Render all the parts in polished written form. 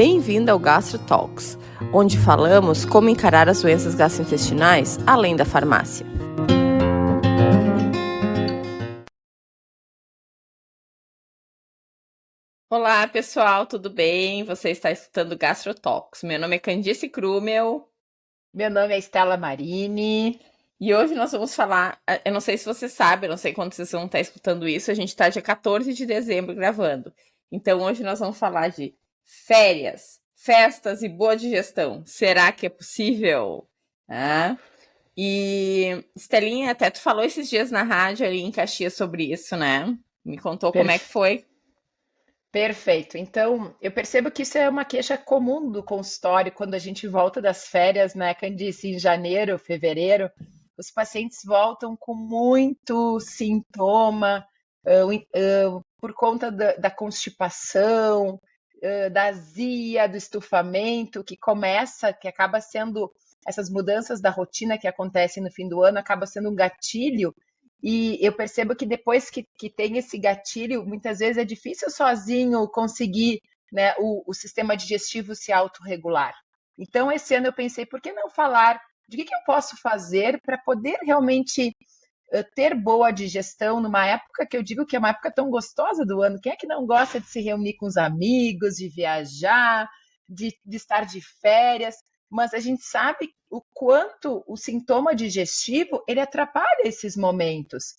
Bem-vindo ao Gastro Talks, onde falamos como encarar as doenças gastrointestinais além da farmácia. Olá, pessoal, tudo bem? Você está escutando o Gastro Talks. Meu nome é Candice Krumel. Meu nome é Estela Marini. E hoje nós vamos falar, eu não sei se você sabe, eu não sei quando vocês vão estar escutando isso, a gente está dia 14 de dezembro gravando. Então hoje nós vamos falar de férias, festas e boa digestão. Será que é possível? E Estelinha, até tu falou esses dias na rádio ali em Caxias sobre isso, né? Me contou como é que foi. Perfeito. Então, eu percebo que isso é uma queixa comum do consultório quando a gente volta das férias, né, Candice, em janeiro, fevereiro, os pacientes voltam com muito sintoma, por conta da constipação, da azia, do estufamento, que acaba sendo essas mudanças da rotina que acontecem no fim do ano, acaba sendo um gatilho. E eu percebo que depois que tem esse gatilho, muitas vezes é difícil sozinho conseguir, né, o sistema digestivo se autorregular. Então, esse ano eu pensei, por que não falar de que eu posso fazer para poder realmente ter boa digestão numa época que eu digo que é uma época tão gostosa do ano. Quem é que não gosta de se reunir com os amigos, de viajar, de estar de férias? Mas a gente sabe o quanto o sintoma digestivo ele atrapalha esses momentos.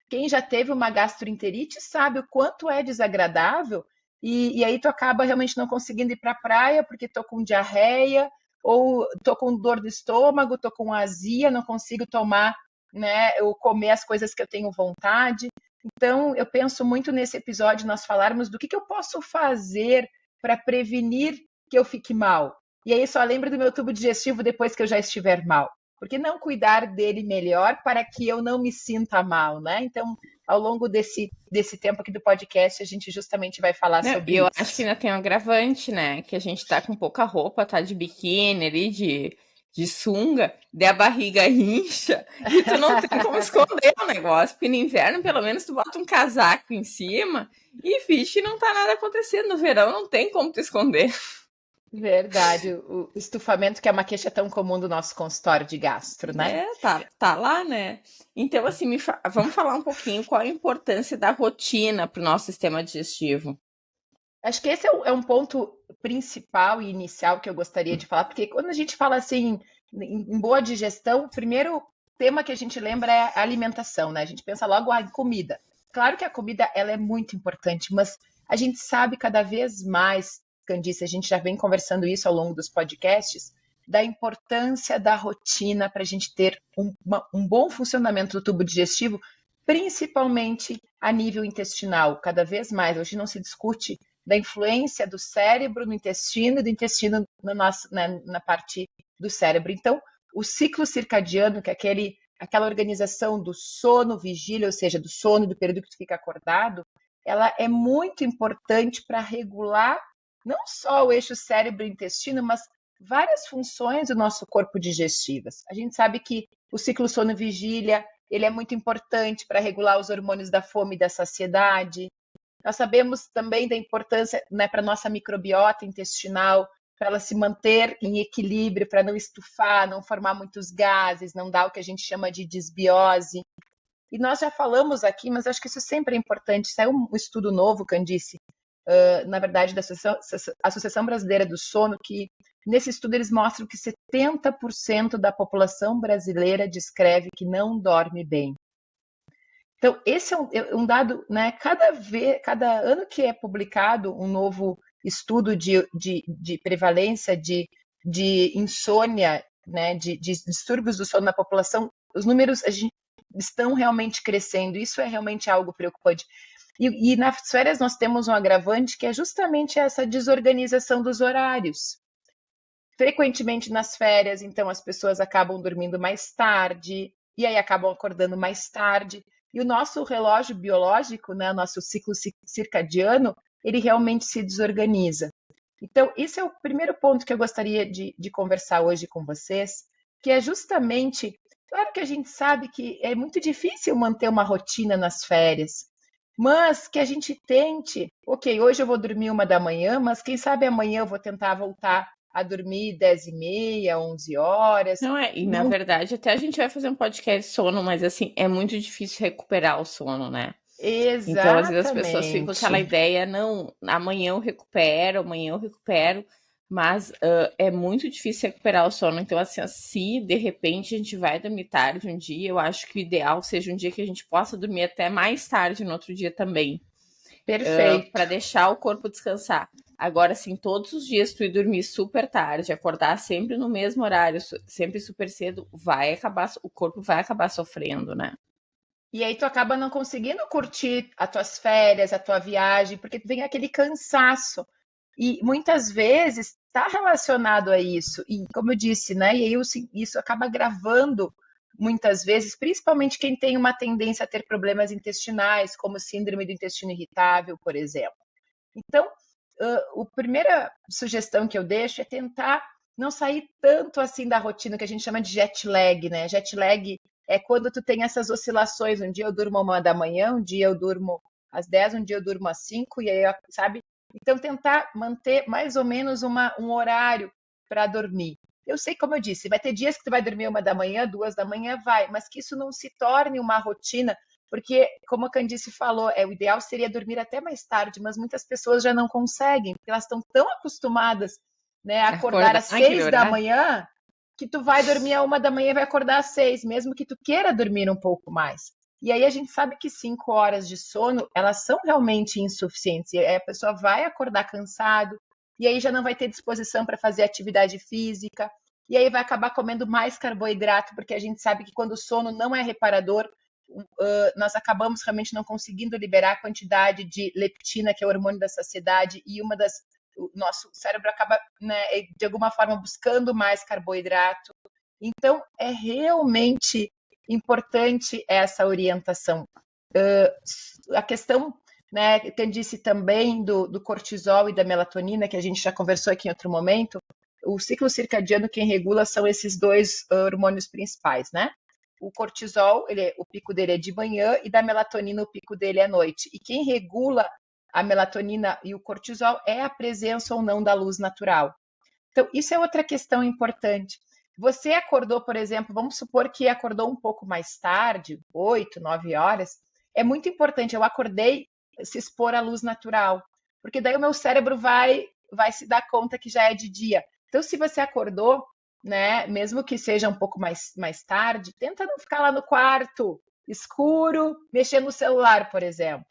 Quem já teve uma gastroenterite sabe o quanto é desagradável e aí tu acaba realmente não conseguindo ir para a praia porque tô com diarreia ou tô com dor do estômago, tô com azia, não consigo tomar, né, ou comer as coisas que eu tenho vontade. Então, eu penso muito nesse episódio nós falarmos do que eu posso fazer para prevenir que eu fique mal. E aí só lembro do meu tubo digestivo depois que eu já estiver mal. Por que não cuidar dele melhor para que eu não me sinta mal, né? Então, ao longo desse tempo aqui do podcast, a gente justamente vai falar Não, sobre e eu acho que isso. ainda tem um agravante, né? Que a gente tá com pouca roupa, tá de biquíni ali, de sunga, daí a barriga incha e tu não tem como esconder o negócio, porque no inverno, pelo menos, tu bota um casaco em cima e finge que não tá nada acontecendo. No verão não tem como tu esconder. Verdade, o estufamento que é uma queixa tão comum do nosso consultório de gastro, né? Tá lá, né? Então, assim, vamos falar um pouquinho qual a importância da rotina para o nosso sistema digestivo. Acho que esse é um ponto principal e inicial que eu gostaria de falar, porque quando a gente fala assim em boa digestão, o primeiro tema que a gente lembra é a alimentação, né? A gente pensa logo em comida. Claro que a comida ela é muito importante, mas a gente sabe cada vez mais, Candice, a gente já vem conversando isso ao longo dos podcasts, da importância da rotina para a gente ter um bom funcionamento do tubo digestivo, principalmente a nível intestinal, cada vez mais. Hoje não se discute da influência do cérebro no intestino e do intestino na parte do cérebro. Então, o ciclo circadiano, que é aquela organização do sono, vigília, ou seja, do sono e do período que tu fica acordado, ela é muito importante para regular não só o eixo cérebro-intestino, mas várias funções do nosso corpo digestivas. A gente sabe que o ciclo sono-vigília ele é muito importante para regular os hormônios da fome e da saciedade. Nós sabemos também da importância, né, para a nossa microbiota intestinal, para ela se manter em equilíbrio, para não estufar, não formar muitos gases, não dar o que a gente chama de disbiose. E nós já falamos aqui, mas acho que isso sempre é importante. Saiu um estudo novo, Candice, na verdade, da Associação Brasileira do Sono, que nesse estudo eles mostram que 70% da população brasileira descreve que não dorme bem. Então, esse é um dado, né? Cada ano que é publicado um novo estudo de prevalência de insônia, né? De distúrbios do sono na população, os números estão realmente crescendo. Isso é realmente algo preocupante. E nas férias nós temos um agravante que é justamente essa desorganização dos horários. Frequentemente nas férias, então as pessoas acabam dormindo mais tarde e aí acabam acordando mais tarde. E o nosso relógio biológico, né, o nosso ciclo circadiano, ele realmente se desorganiza. Então, esse é o primeiro ponto que eu gostaria de conversar hoje com vocês, que é justamente, claro que a gente sabe que é muito difícil manter uma rotina nas férias, mas que a gente tente, ok, hoje eu vou dormir 1 da manhã, mas quem sabe amanhã eu vou tentar voltar a dormir 10h30, 11 horas. Não é, e na Não, verdade, até a gente vai fazer um podcast sono, mas assim, é muito difícil recuperar o sono, né? Então, às vezes as pessoas ficam com aquela exatamente. ideia, não, amanhã eu recupero, mas é muito difícil recuperar o sono. Então, assim, se de repente a gente vai dormir tarde um dia, eu acho que o ideal seja um dia que a gente possa dormir até mais tarde no outro dia também, para Perfeito. deixar o corpo descansar. Agora, assim, todos os dias tu ir dormir super tarde, acordar sempre no mesmo horário, sempre super cedo, o corpo vai acabar sofrendo, né? E aí tu acaba não conseguindo curtir as tuas férias, a tua viagem, porque vem aquele cansaço. E muitas vezes está relacionado a isso. E como eu disse, né? E aí isso acaba gravando muitas vezes, principalmente quem tem uma tendência a ter problemas intestinais, como síndrome do intestino irritável, por exemplo. Então, a primeira sugestão que eu deixo é tentar não sair tanto assim da rotina que a gente chama de jet lag, né? Jet lag é quando tu tem essas oscilações. Um dia eu durmo 1 da manhã, um dia eu durmo às 10, um dia eu durmo às 5, e aí, sabe? Então, tentar manter mais ou menos um horário para dormir. Eu sei, como eu disse, vai ter dias que tu vai dormir 1 da manhã, 2 da manhã, vai, mas que isso não se torne uma rotina, porque, como a Candice falou, o ideal seria dormir até mais tarde, mas muitas pessoas já não conseguem, porque elas estão tão acostumadas, né, a acordar Acordar às naquele seis da horário. manhã, que tu vai dormir a 1 da manhã e vai acordar às 6, mesmo que tu queira dormir um pouco mais. E aí a gente sabe que 5 horas de sono, elas são realmente insuficientes. E aí a pessoa vai acordar cansado, e aí já não vai ter disposição para fazer atividade física, e aí vai acabar comendo mais carboidrato, porque a gente sabe que quando o sono não é reparador, nós acabamos realmente não conseguindo liberar a quantidade de leptina, que é o hormônio da saciedade, e o nosso cérebro acaba, né, de alguma forma, buscando mais carboidrato. Então, é realmente importante essa orientação. A questão, né, que eu disse também do cortisol e da melatonina, que a gente já conversou aqui em outro momento, o ciclo circadiano quem regula são esses dois hormônios principais, né? O cortisol, o pico dele é de manhã, e da melatonina o pico dele é à noite. E quem regula a melatonina e o cortisol é a presença ou não da luz natural. Então, isso é outra questão importante. Você acordou, por exemplo, vamos supor que acordou um pouco mais tarde, 8, 9 horas. É muito importante, eu acordei se expor à luz natural, porque daí o meu cérebro vai se dar conta que já é de dia. Então, se você acordou, né, mesmo que seja um pouco mais tarde, tenta não ficar lá no quarto, escuro, mexendo no celular, por exemplo.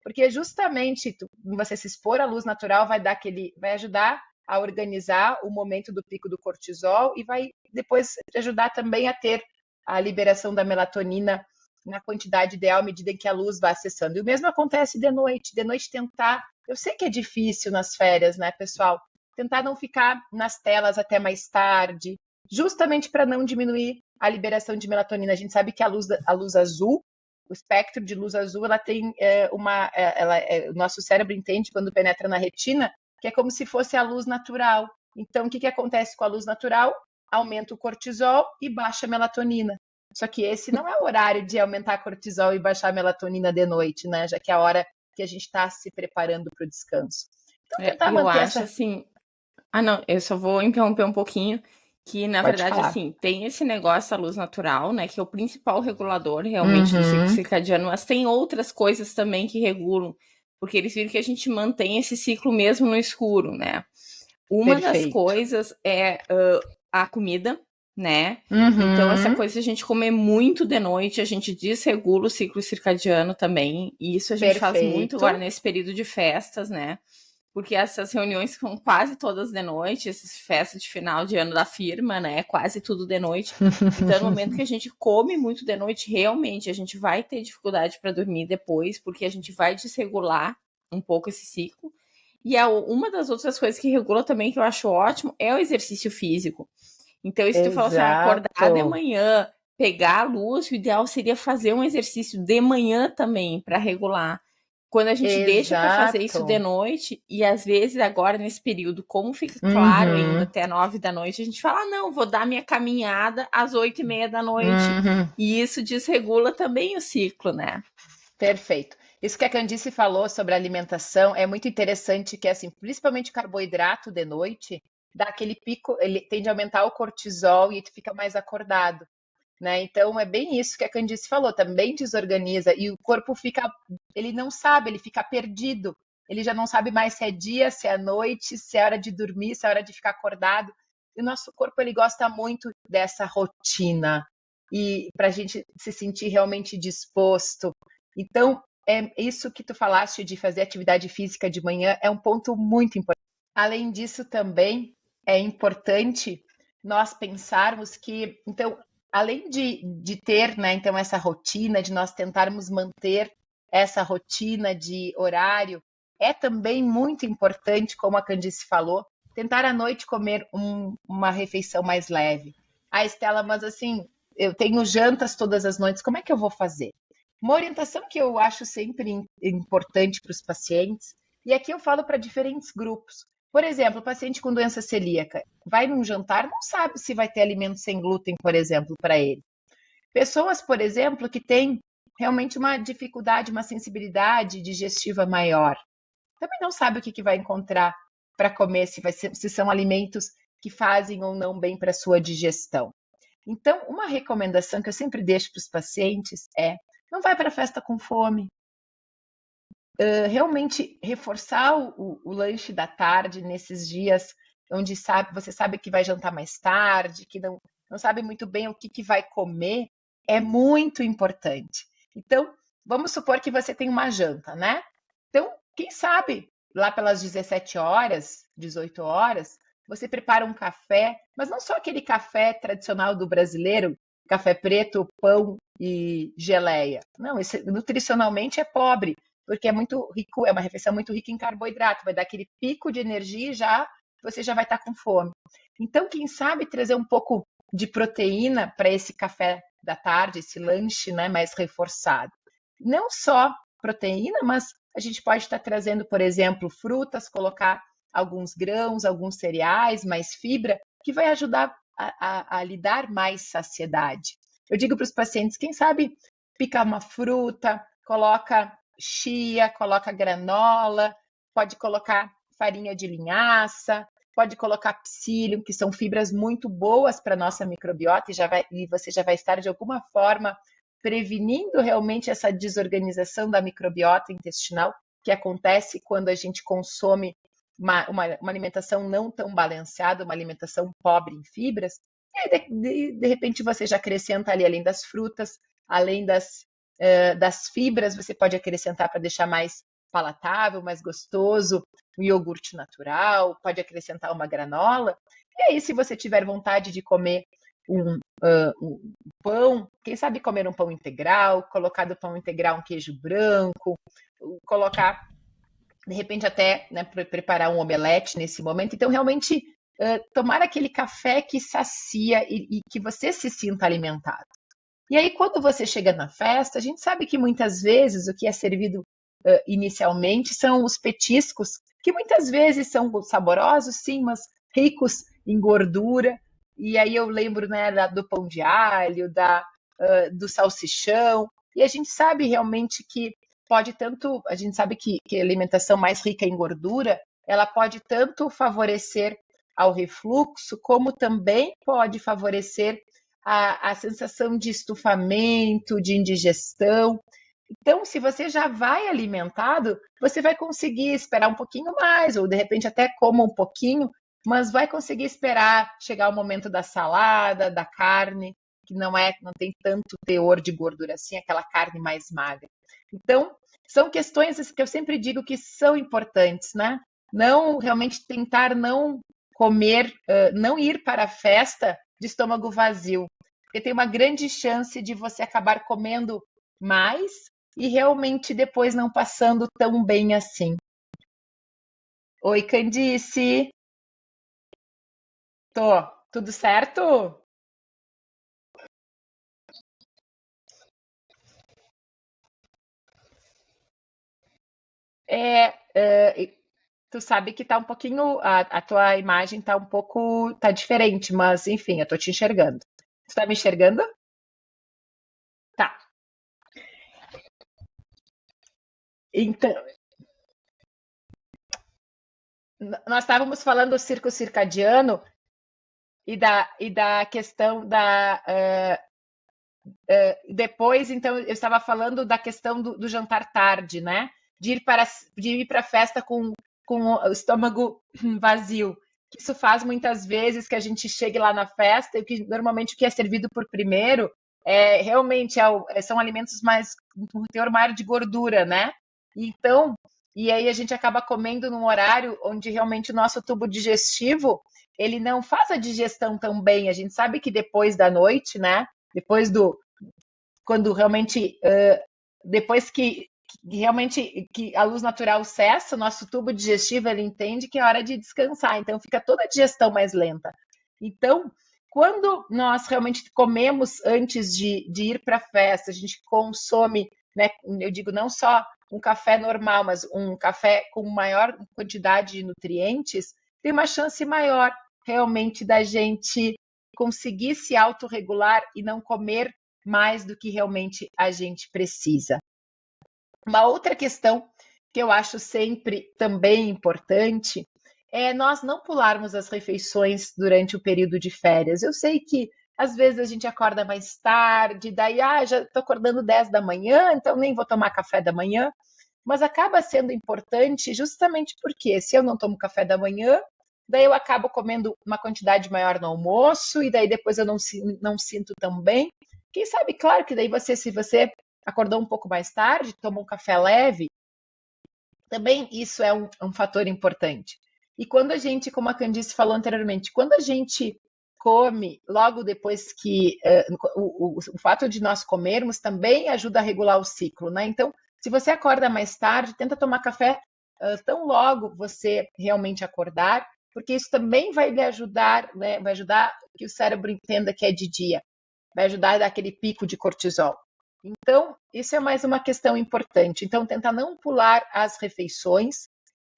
Porque justamente você se expor à luz natural vai ajudar a organizar o momento do pico do cortisol e vai depois ajudar também a ter a liberação da melatonina na quantidade ideal à medida em que a luz vai acessando. E o mesmo acontece de noite. De noite tentar, eu sei que é difícil nas férias, né, pessoal? Tentar não ficar nas telas até mais tarde, justamente para não diminuir a liberação de melatonina. A gente sabe que a luz azul, o espectro de luz azul, ela tem o nosso cérebro entende quando penetra na retina, que é como se fosse a luz natural. Então, o que acontece com a luz natural? Aumenta o cortisol e baixa a melatonina. Só que esse não é o horário de aumentar cortisol e baixar a melatonina de noite, né? Já que é a hora que a gente está se preparando para o descanso. Então, tentar Eu manter acho essa. assim. Ah, não, eu só vou interromper um pouquinho, que na Pode verdade, falar. assim, tem esse negócio da luz natural, né, que é o principal regulador realmente do ciclo Uhum, circadiano, mas tem outras coisas também que regulam, porque eles viram que a gente mantém esse ciclo mesmo no escuro, né? Uma das perfeito. coisas é a comida, né? Então, essa Uhum, coisa de a gente comer muito de noite, a gente desregula o ciclo circadiano também, e isso a gente faz muito agora perfeito. nesse período de festas, né? Porque essas reuniões são quase todas de noite, essas festas de final de ano da firma, né? Quase tudo de noite. Então, no momento que a gente come muito de noite, realmente a gente vai ter dificuldade para dormir depois, porque a gente vai desregular um pouco esse ciclo. E uma das outras coisas que regula também, que eu acho ótimo, é o exercício físico. Então, se tu fala assim, acordar de Exato. manhã, pegar a luz, o ideal seria fazer um exercício de manhã também, para regular. Quando a gente deixa para fazer isso de Exato. noite, e às vezes agora nesse período, como fica claro ainda Uhum, até 9 da noite, a gente fala, ah, não, vou dar minha caminhada às 8h30 da noite. uhum. E isso desregula também o ciclo, né? Perfeito. Isso que a Candice falou sobre a alimentação é muito interessante, que assim, principalmente o carboidrato de noite, dá aquele pico, ele tende a aumentar o cortisol e tu fica mais acordado, né? Então é bem isso que a Candice falou, também desorganiza e o corpo fica, ele não sabe, ele fica perdido. Ele já não sabe mais se é dia, se é noite, se é hora de dormir, se é hora de ficar acordado. E o nosso corpo ele gosta muito dessa rotina e para a gente se sentir realmente disposto. Então, é isso que tu falaste de fazer atividade física de manhã é um ponto muito importante. Além disso, também é importante nós pensarmos que, então, além de ter, né, então, essa rotina, de nós tentarmos manter essa rotina de horário, é também muito importante, como a Candice falou, tentar à noite comer uma refeição mais leve. Ah, Estela, mas assim, eu tenho jantas todas as noites, como é que eu vou fazer? Uma orientação que eu acho sempre importante para os pacientes, e aqui eu falo para diferentes grupos. Por exemplo, o paciente com doença celíaca vai num jantar, não sabe se vai ter alimento sem glúten, por exemplo, para ele. Pessoas, por exemplo, que têm realmente uma dificuldade, uma sensibilidade digestiva maior, também não sabe o que, que vai encontrar para comer, se são alimentos que fazem ou não bem para a sua digestão. Então, uma recomendação que eu sempre deixo para os pacientes é: não vai para a festa com fome. Realmente reforçar o lanche da tarde nesses dias onde você sabe que vai jantar mais tarde, que não sabe muito bem o que, que vai comer, é muito importante. Então, vamos supor que você tem uma janta, né? Então, quem sabe lá pelas 17 horas, 18 horas, você prepara um café, mas não só aquele café tradicional do brasileiro, café preto, pão e geleia. Não, esse nutricionalmente é pobre, porque é muito rico, é uma refeição muito rica em carboidrato, vai dar aquele pico de energia e já você já vai estar com fome. Então, quem sabe trazer um pouco de proteína para esse café da tarde, esse lanche, né, mais reforçado. Não só proteína, mas a gente pode estar trazendo, por exemplo, frutas, colocar alguns grãos, alguns cereais, mais fibra, que vai ajudar a lhe dar mais saciedade. Eu digo para os pacientes, quem sabe pica uma fruta, coloca chia, coloca granola, pode colocar farinha de linhaça, pode colocar psyllium, que são fibras muito boas para a nossa microbiota e você já vai estar de alguma forma prevenindo realmente essa desorganização da microbiota intestinal que acontece quando a gente consome uma alimentação não tão balanceada, uma alimentação pobre em fibras. E aí, de repente, você já acrescenta ali, além das frutas, além das fibras, você pode acrescentar para deixar mais palatável, mais gostoso, um iogurte natural, pode acrescentar uma granola. E aí, se você tiver vontade de comer um pão, quem sabe comer um pão integral, colocar do pão integral um queijo branco, colocar, de repente, até, né, preparar um omelete nesse momento. Então, realmente, tomar aquele café que sacia e que você se sinta alimentado. E aí, quando você chega na festa, a gente sabe que muitas vezes o que é servido inicialmente são os petiscos, que muitas vezes são saborosos, sim, mas ricos em gordura. E aí eu lembro, né, do pão de alho, do salsichão. E a gente sabe realmente que pode tanto, a gente sabe que a alimentação mais rica em gordura, ela pode tanto favorecer ao refluxo, como também pode favorecer a sensação de estufamento, de indigestão. Então, se você já vai alimentado, você vai conseguir esperar um pouquinho mais, ou de repente até coma um pouquinho, mas vai conseguir esperar chegar o momento da salada, da carne, que não tem tanto teor de gordura assim, aquela carne mais magra. Então, são questões que eu sempre digo que são importantes, né? Não realmente tentar não comer, não ir para a festa de estômago vazio, porque tem uma grande chance de você acabar comendo mais e realmente depois não passando tão bem assim. Oi, Candice. Tô. Tudo certo? Tu sabe que tá um pouquinho, a tua imagem tá um pouco, tá diferente, mas enfim, eu tô te enxergando. Tu tá me enxergando? Tá. Então, nós estávamos falando do ciclo circadiano e da questão da. Depois, então, eu estava falando da questão do jantar tarde, né? De ir para a festa com o estômago vazio. Isso faz muitas vezes que a gente chegue lá na festa e que normalmente o que é servido por primeiro realmente são alimentos mais com teor maior de gordura, né? Então, e aí a gente acaba comendo num horário onde realmente o nosso tubo digestivo ele não faz a digestão tão bem. A gente sabe que depois da noite, né? Depois quando realmente, depois que realmente que a luz natural cessa, o nosso tubo digestivo ele entende que é hora de descansar, então fica toda a digestão mais lenta. Então, quando nós realmente comemos antes de ir para a festa, a gente consome, né, eu digo não só um café normal, mas um café com maior quantidade de nutrientes, tem uma chance maior realmente da gente conseguir se autorregular e não comer mais do que realmente a gente precisa. Uma outra questão que eu acho sempre também importante é nós não pularmos as refeições durante o período de férias. Eu sei que às vezes a gente acorda mais tarde, daí já estou acordando 10 da manhã, então nem vou tomar café da manhã, mas acaba sendo importante justamente porque se eu não tomo café da manhã, daí eu acabo comendo uma quantidade maior no almoço, e daí depois eu não sinto tão bem. Quem sabe, claro que daí se você acordou um pouco mais tarde, tomou um café leve, também isso é um fator importante. E quando a gente, como a Candice falou anteriormente, quando a gente come logo depois que o fato de nós comermos também ajuda a regular o ciclo, né? Então, se você acorda mais tarde, tenta tomar café tão logo você realmente acordar, porque isso também vai lhe ajudar, né? Vai ajudar que o cérebro entenda que é de dia, vai ajudar a dar aquele pico de cortisol. Então, isso é mais uma questão importante. Então, tentar não pular as refeições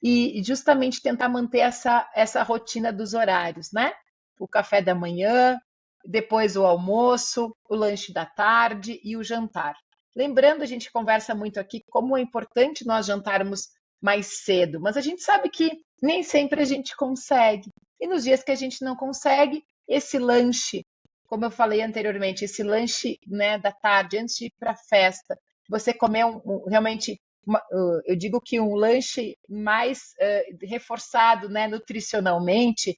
e justamente tentar manter essa rotina dos horários, né? O café da manhã, depois o almoço, o lanche da tarde e o jantar. Lembrando, a gente conversa muito aqui como é importante nós jantarmos mais cedo, mas a gente sabe que nem sempre a gente consegue. E nos dias que a gente não consegue, esse lanche, como eu falei anteriormente, esse lanche, né, da tarde, antes de ir para a festa, você comer realmente, eu digo que um lanche mais reforçado, né, nutricionalmente,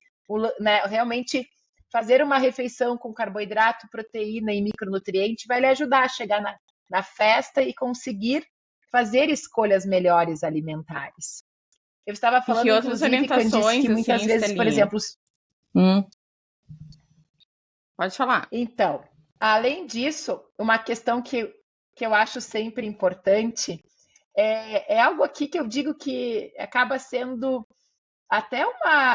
né, realmente fazer uma refeição com carboidrato, proteína e micronutriente vai lhe ajudar a chegar na festa e conseguir fazer escolhas melhores alimentares. Eu estava E que falando, outras inclusive, Candice, orientações, que assim, muitas vezes, por Estelinha? exemplo, Pode falar. então, além disso, uma questão que eu acho sempre importante é algo aqui que eu digo que acaba sendo até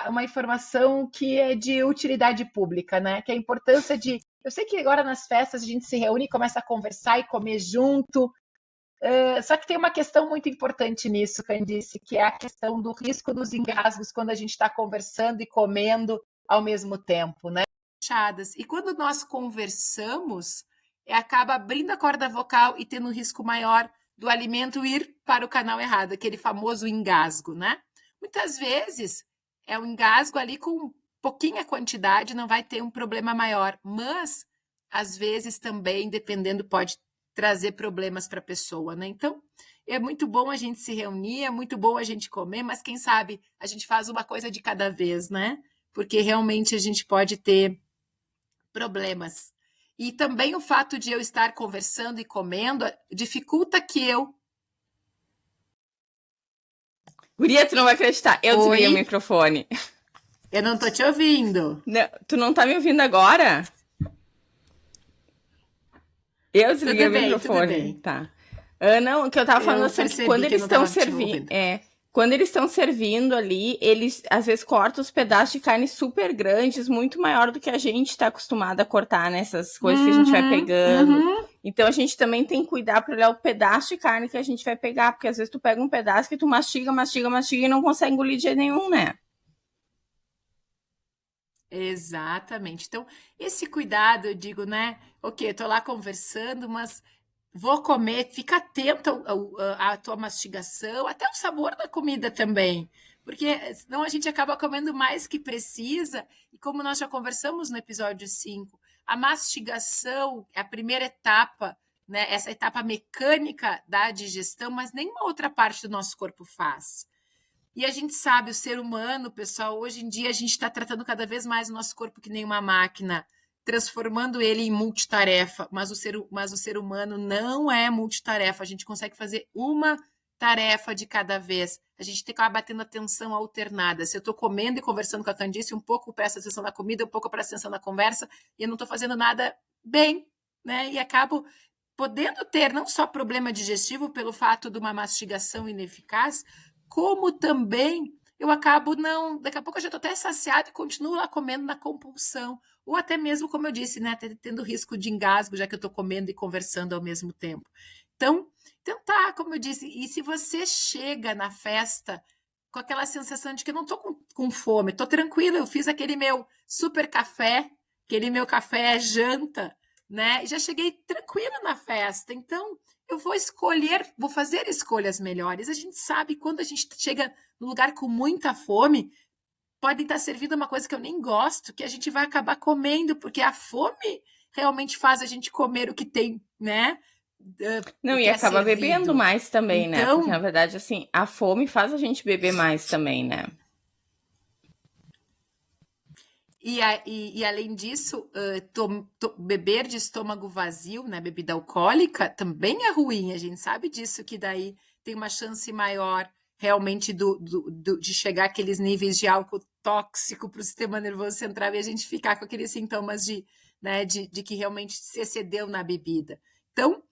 uma informação que é de utilidade pública, né? Que é a importância de. Eu sei que agora nas festas a gente se reúne e começa a conversar e comer junto, só que tem uma questão muito importante nisso, Candice, que é a questão do risco dos engasgos quando a gente está conversando e comendo ao mesmo tempo, né? E quando nós conversamos, acaba abrindo a corda vocal e tendo um risco maior do alimento ir para o canal errado, aquele famoso engasgo, né? Muitas vezes é um engasgo ali com pouquinha quantidade, não vai ter um problema maior, mas às vezes também, dependendo, pode trazer problemas para a pessoa, né? Então, é muito bom a gente se reunir, é muito bom a gente comer, mas quem sabe a gente faz uma coisa de cada vez, né? Porque realmente a gente pode ter problemas. E também o fato de eu estar conversando e comendo dificulta que eu. Guria, tu não vai acreditar. Eu desliguei o Oi? microfone. Eu não tô te ouvindo. Não, tu não tá me ouvindo agora? Eu desliguei o Tudo bem, tudo microfone. bem. Tá. Não, o que eu tava falando Eu assim, que quando percebi que eu eles não estão estava te servindo. ouvindo. Quando eles estão servindo ali, eles às vezes cortam os pedaços de carne super grandes, muito maior do que a gente tá acostumado a cortar nessas coisas que a gente vai pegando. Então a gente também tem que cuidar para olhar o pedaço de carne que a gente vai pegar, porque às vezes tu pega um pedaço que tu mastiga, mastiga, mastiga e não consegue engolir de jeito nenhum, né? Exatamente. Então, esse cuidado, eu digo, né? Ok, eu tô lá conversando, mas vou comer, fica atento à tua mastigação, até o sabor da comida também, porque senão a gente acaba comendo mais que precisa, e como nós já conversamos no episódio 5, a mastigação é a primeira etapa, né, essa etapa mecânica da digestão, mas nenhuma outra parte do nosso corpo faz. E a gente sabe, o ser humano, pessoal, hoje em dia a gente está tratando cada vez mais o nosso corpo que nem uma máquina, transformando ele em multitarefa, mas o ser humano não é multitarefa, a gente consegue fazer uma tarefa de cada vez, a gente tem que acabar tendo atenção alternada. Se eu estou comendo e conversando com a Candice, um pouco presta atenção na comida, um pouco presta atenção na conversa, e eu não estou fazendo nada bem, né? E acabo podendo ter não só problema digestivo pelo fato de uma mastigação ineficaz, como também eu acabo daqui a pouco eu já estou até saciado e continuo lá comendo na compulsão, ou até mesmo, como eu disse, né, tendo risco de engasgo, já que eu estou comendo e conversando ao mesmo tempo. Então, tentar, como eu disse, e se você chega na festa com aquela sensação de que eu não estou com fome, estou tranquila, eu fiz aquele meu super café, aquele meu café janta, né, e já cheguei tranquila na festa, então eu vou fazer escolhas melhores. A gente sabe quando a gente chega num lugar com muita fome, pode estar servindo uma coisa que eu nem gosto, que a gente vai acabar comendo, porque a fome realmente faz a gente comer o que tem, né? Não, e acaba bebendo mais também, né? Porque, na verdade, assim, a fome faz a gente beber mais também, né? E além disso, beber de estômago vazio, né, bebida alcoólica, também é ruim. A gente sabe disso, que daí tem uma chance maior realmente de chegar àqueles níveis de álcool tóxico para o sistema nervoso central e a gente ficar com aqueles sintomas de que realmente se excedeu na bebida. Então,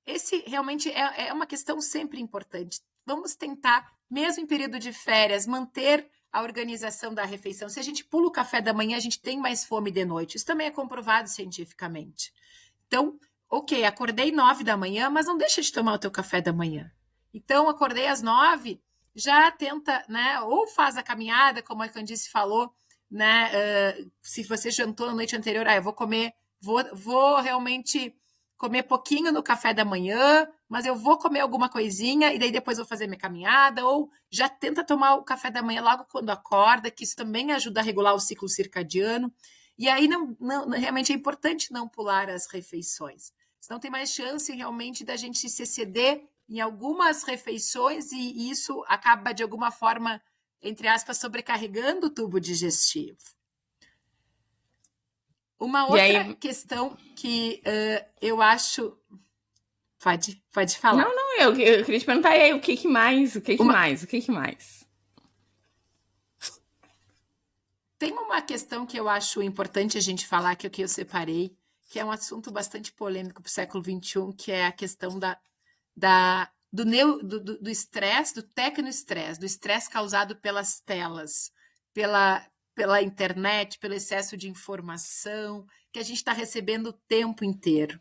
esse realmente é uma questão sempre importante. Vamos tentar, mesmo em período de férias, manter a organização da refeição. Se a gente pula o café da manhã, a gente tem mais fome de noite. Isso também é comprovado cientificamente. Então, ok, acordei 9 da manhã, mas não deixa de tomar o teu café da manhã. Então, acordei às 9, já tenta, né? Ou faz a caminhada, como a Candice falou, né? Se você jantou na noite anterior, eu vou comer, vou realmente comer pouquinho no café da manhã, mas eu vou comer alguma coisinha e daí depois vou fazer minha caminhada, ou já tenta tomar o café da manhã logo quando acorda, que isso também ajuda a regular o ciclo circadiano. E aí realmente é importante não pular as refeições. Senão tem mais chance realmente da gente se exceder em algumas refeições e isso acaba de alguma forma, entre aspas, sobrecarregando o tubo digestivo. Uma outra questão que eu acho... Pode falar. Não, eu queria te perguntar aí, o que mais? Tem uma questão que eu acho importante a gente falar, que é o que eu separei, que é um assunto bastante polêmico para o século XXI, que é a questão do estresse, do tecnoestresse, do estresse causado pelas telas, pela internet, pelo excesso de informação que a gente está recebendo o tempo inteiro.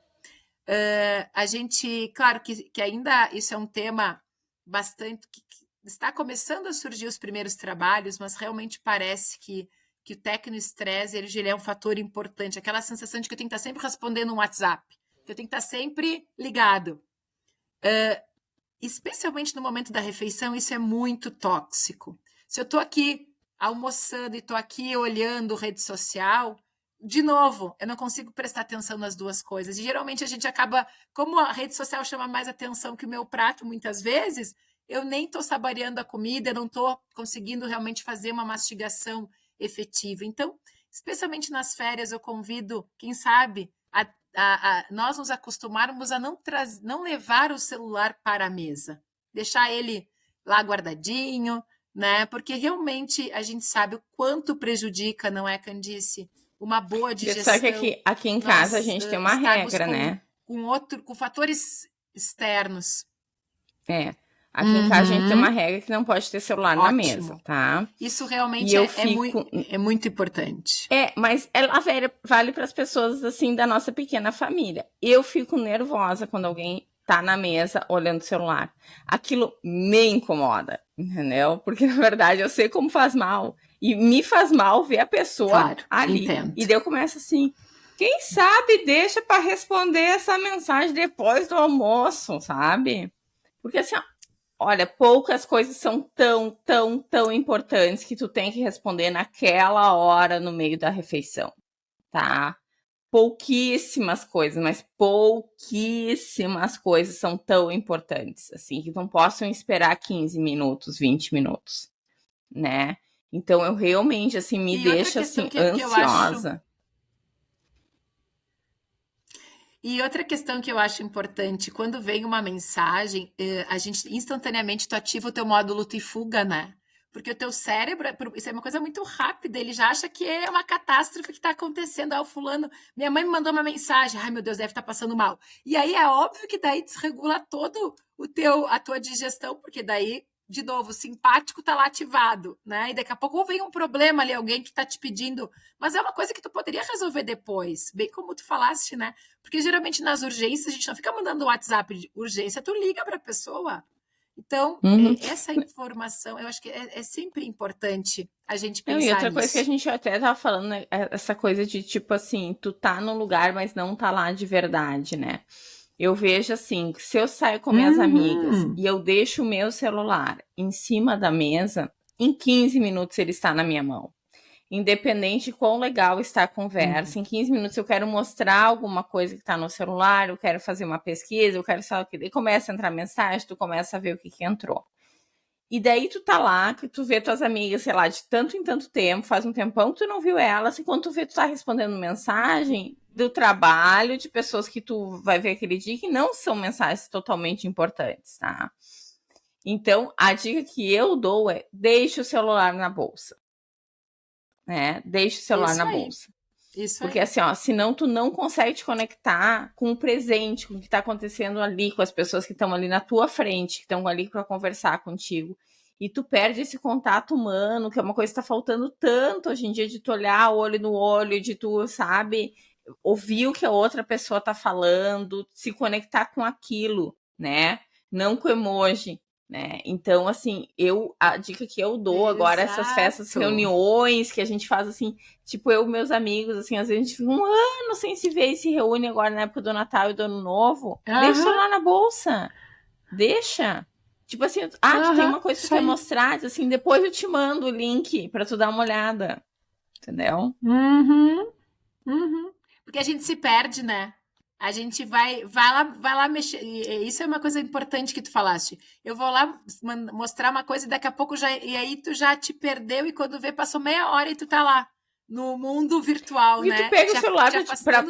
A gente, claro que ainda isso é um tema bastante que está começando a surgir os primeiros trabalhos, mas realmente parece que o tecnoestresse ele é um fator importante, aquela sensação de que eu tenho que estar sempre respondendo um WhatsApp, que eu tenho que estar sempre ligado. Especialmente no momento da refeição, isso é muito tóxico. Se eu estou aqui almoçando e estou aqui olhando rede social, de novo, eu não consigo prestar atenção nas duas coisas. E geralmente a gente acaba, como a rede social chama mais atenção que o meu prato, muitas vezes, eu nem estou saboreando a comida, não estou conseguindo realmente fazer uma mastigação efetiva. Então, especialmente nas férias, eu convido, quem sabe, a nós nos acostumarmos a não levar o celular para a mesa, deixar ele lá guardadinho, né? Porque realmente a gente sabe o quanto prejudica, não é, Candice? Uma boa digestão. Só que aqui em casa a gente tem uma regra, né? Com fatores externos. Aqui em casa a gente tem uma regra que não pode ter celular na mesa, tá? Isso realmente é muito importante. Mas ela vale para as pessoas, assim, da nossa pequena família. Eu fico nervosa quando alguém tá na mesa olhando o celular. Aquilo me incomoda, entendeu? Porque, na verdade, eu sei como faz mal. E me faz mal ver a pessoa ali. Entendo. E daí eu começo assim... Quem sabe deixa para responder essa mensagem depois do almoço, sabe? Porque assim, olha, poucas coisas são tão importantes que tu tem que responder naquela hora no meio da refeição, tá? Pouquíssimas coisas, mas pouquíssimas coisas são tão importantes, assim, que não possam esperar 15 minutos, 20 minutos, né? Então, eu realmente, assim, me deixa, assim, ansiosa. E outra questão que eu acho importante, quando vem uma mensagem, a gente instantaneamente tu ativa o teu modo luta e fuga, né? Porque o teu cérebro, isso é uma coisa muito rápida, ele já acha que é uma catástrofe que está acontecendo. Ah, o fulano, minha mãe me mandou uma mensagem, ai meu Deus, deve estar passando mal. E aí é óbvio que daí desregula todo a tua digestão, porque daí, de novo, o simpático está lá ativado, né? E daqui a pouco vem um problema ali, alguém que está te pedindo, mas é uma coisa que tu poderia resolver depois, bem como tu falaste, né? Porque geralmente nas urgências a gente não fica mandando WhatsApp de urgência, tu liga para a pessoa. Então, essa informação, eu acho que é sempre importante a gente pensar nisso. E outra coisa que a gente até tava falando, né, essa coisa de, tipo assim, tu tá no lugar, mas não tá lá de verdade, né? Eu vejo assim, se eu saio com minhas amigas e eu deixo o meu celular em cima da mesa, em 15 minutos ele está na minha mão. Independente de quão legal está a conversa, em 15 minutos eu quero mostrar alguma coisa que está no celular, eu quero fazer uma pesquisa, eu quero saber o que. Daí começa a entrar mensagem, tu começa a ver o que entrou. E daí tu tá lá, que tu vê tuas amigas, sei lá, de tanto em tanto tempo, faz um tempão que tu não viu elas, e quando tu vê, tu tá respondendo mensagem do trabalho, de pessoas que tu vai ver aquele dia, que não são mensagens totalmente importantes, tá? Então, a dica que eu dou é, deixa o celular na bolsa. Né? Deixa o celular na bolsa. Porque assim, ó, senão tu não consegue te conectar com o presente, com o que tá acontecendo ali, com as pessoas que estão ali na tua frente, que estão ali para conversar contigo. E tu perde esse contato humano, que é uma coisa que tá faltando tanto hoje em dia, de tu olhar olho no olho, de tu, sabe, ouvir o que a outra pessoa tá falando, se conectar com aquilo, né? Não com emoji. Né? Então, assim, a dica que eu dou agora, essas festas, reuniões que a gente faz assim, tipo, eu e meus amigos, assim, às vezes a gente fica um ano sem se ver e se reúne agora na época do Natal e do Ano Novo. Deixa o celular na bolsa. Deixa. Tipo assim, tu tem uma coisa que tu quer mostrar, assim, depois eu te mando o link pra tu dar uma olhada. Entendeu? Porque a gente se perde, né? A gente vai lá mexer. E isso é uma coisa importante que tu falaste. Eu vou lá mostrar uma coisa e daqui a pouco e aí tu já te perdeu e quando vê passou meia hora e tu tá lá no mundo virtual, e né? E tu pega o celular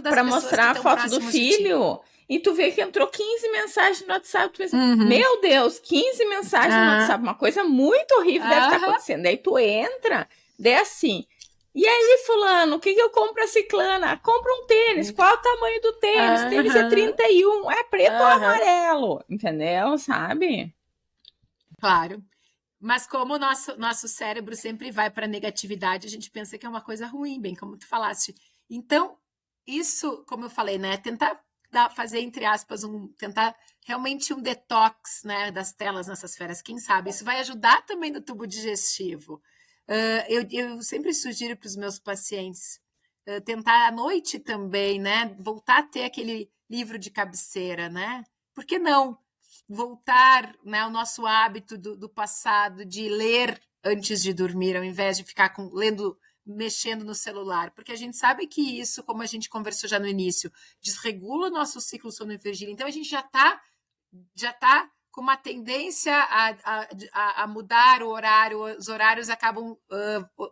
pra mostrar a foto do filho e tu vê que entrou 15 mensagens no WhatsApp. Tu pensa, meu Deus, 15 mensagens no WhatsApp, uma coisa muito horrível deve estar acontecendo. Aí tu entra, daí assim... E aí, fulano, o que eu compro a ciclana? Compra um tênis. Qual é o tamanho do tênis? O tênis é 31. É preto ou amarelo? Entendeu? Sabe? Claro. Mas como o nosso cérebro sempre vai para a negatividade, a gente pensa que é uma coisa ruim, bem como tu falaste. Então, isso, como eu falei, né? Tentar fazer, entre aspas, tentar realmente um detox, né, das telas nessas férias. Quem sabe? Isso vai ajudar também no tubo digestivo. Eu sempre sugiro para os meus pacientes tentar à noite também, né? Voltar a ter aquele livro de cabeceira, né? Por que não voltar, né, ao nosso hábito do passado de ler antes de dormir, ao invés de ficar mexendo no celular? Porque a gente sabe que isso, como a gente conversou já no início, desregula o nosso ciclo sono e vigília. Então a gente já está com uma tendência a mudar o horário, os horários acabam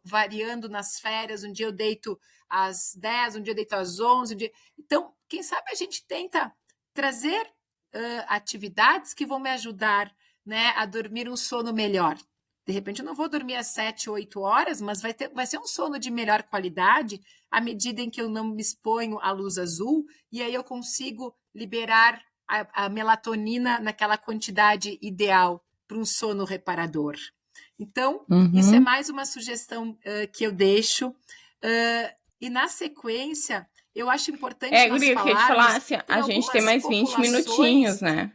variando nas férias, um dia eu deito às 10, um dia eu deito às 11, Então, quem sabe a gente tenta trazer atividades que vão me ajudar, né, a dormir um sono melhor. De repente eu não vou dormir às 7, 8 horas, mas vai ser um sono de melhor qualidade à medida em que eu não me exponho à luz azul e aí eu consigo liberar a melatonina naquela quantidade ideal para um sono reparador. Então, isso é mais uma sugestão que eu deixo. E na sequência, eu acho importante nós Guria, eu queria te falar assim, a gente tem mais 20 minutinhos, né?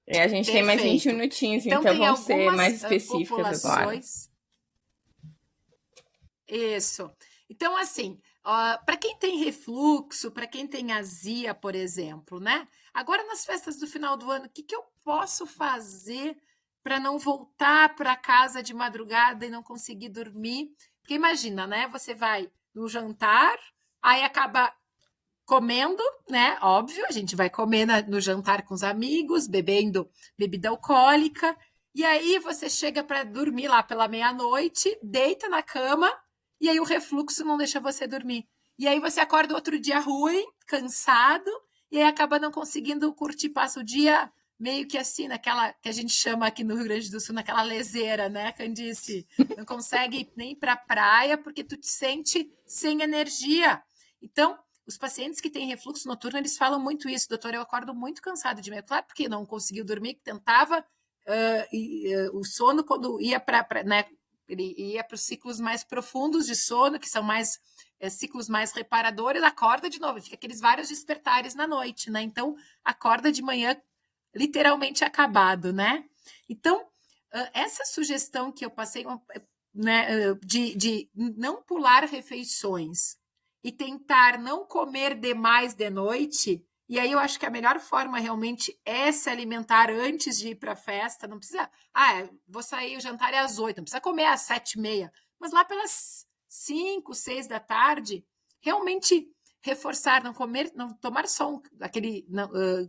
A gente tem mais 20 minutinhos, então vamos ser mais específicas agora. Isso. Então, assim, Para quem tem refluxo, para quem tem azia, por exemplo, né? Agora nas festas do final do ano, o que eu posso fazer para não voltar para casa de madrugada e não conseguir dormir? Porque imagina, né? Você vai no jantar, aí acaba comendo, né? Óbvio, a gente vai comer no jantar com os amigos, bebendo bebida alcoólica, e aí você chega para dormir lá pela meia-noite, deita na cama, e aí o refluxo não deixa você dormir. E aí você acorda outro dia ruim, cansado, e aí acaba não conseguindo curtir, passa o dia meio que assim, naquela que a gente chama aqui no Rio Grande do Sul, naquela leseira, né, Candice? Não consegue nem ir para a praia porque tu te sente sem energia. Então, os pacientes que têm refluxo noturno, eles falam muito isso, doutor, eu acordo muito cansado de manhã, claro, porque não conseguiu dormir, tentava, o sono quando ia para, né, ele ia para os ciclos mais profundos de sono, que são mais ciclos mais reparadores, acorda de novo, fica aqueles vários despertares na noite, né? Então, acorda de manhã literalmente acabado, né? Então, essa sugestão que eu passei, né, de não pular refeições e tentar não comer demais de noite, e aí eu acho que a melhor forma realmente é se alimentar antes de ir para a festa, não precisa, vou sair, o jantar é às 8, não precisa comer às 7h30, mas lá pelas 5, 6 da tarde, realmente reforçar, não comer, não tomar só aquele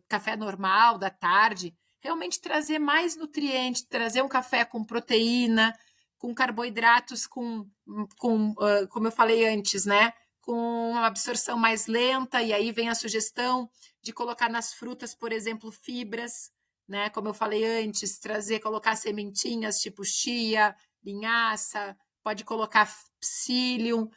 café normal da tarde, realmente trazer mais nutrientes, trazer um café com proteína, com carboidratos, como eu falei antes, né? Com uma absorção mais lenta, e aí vem a sugestão de colocar nas frutas, por exemplo, fibras, né? Como eu falei antes, colocar sementinhas tipo chia, linhaça, pode colocar psyllium,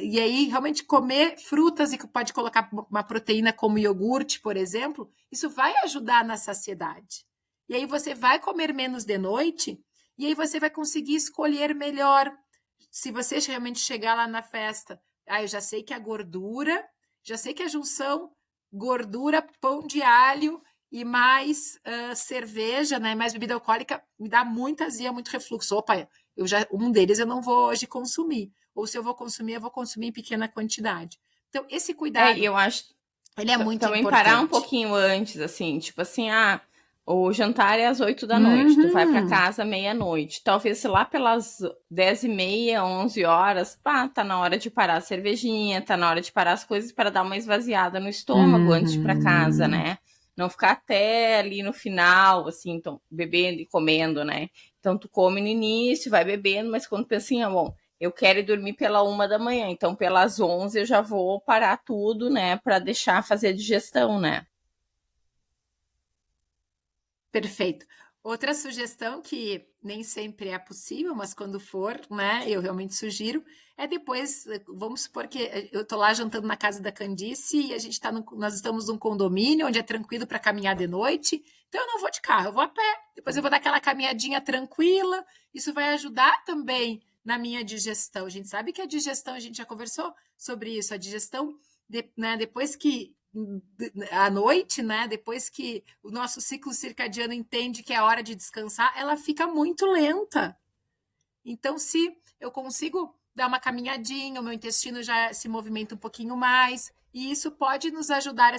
e aí realmente comer frutas e que pode colocar uma proteína como iogurte, por exemplo, isso vai ajudar na saciedade. E aí você vai comer menos de noite, e aí você vai conseguir escolher melhor. Se você realmente chegar lá na festa, eu já sei que a gordura, já sei que a junção gordura, pão de alho e mais cerveja, né, mais bebida alcoólica, me dá muita azia, muito refluxo. Opa, um deles eu não vou hoje consumir. Ou se eu vou consumir, eu vou consumir em pequena quantidade. Então, esse cuidado, eu acho ele é muito também importante. parar um pouquinho antes, assim, tipo assim, o jantar é às 8 da noite, tu vai para casa meia-noite. Talvez lá pelas 10h30, 11 horas, tá na hora de parar a cervejinha, tá na hora de parar as coisas para dar uma esvaziada no estômago antes de ir para casa, né? Não ficar até ali no final, assim, então, bebendo e comendo, né? Então tu come no início, vai bebendo, mas quando pensa assim, bom, eu quero ir dormir pela 1 da manhã, então pelas 11 eu já vou parar tudo, né, para deixar fazer a digestão, né? Perfeito. Outra sugestão que nem sempre é possível, mas quando for, né, eu realmente sugiro, é depois, vamos supor que eu tô lá jantando na casa da Candice e a gente nós estamos num condomínio onde é tranquilo para caminhar de noite, então eu não vou de carro, eu vou a pé, depois eu vou dar aquela caminhadinha tranquila, isso vai ajudar também na minha digestão. A gente sabe que a digestão, a gente já conversou sobre isso, a digestão, né, depois que à noite, né? Depois que o nosso ciclo circadiano entende que é hora de descansar, ela fica muito lenta. Então, se eu consigo dar uma caminhadinha, o meu intestino já se movimenta um pouquinho mais, e isso pode nos ajudar a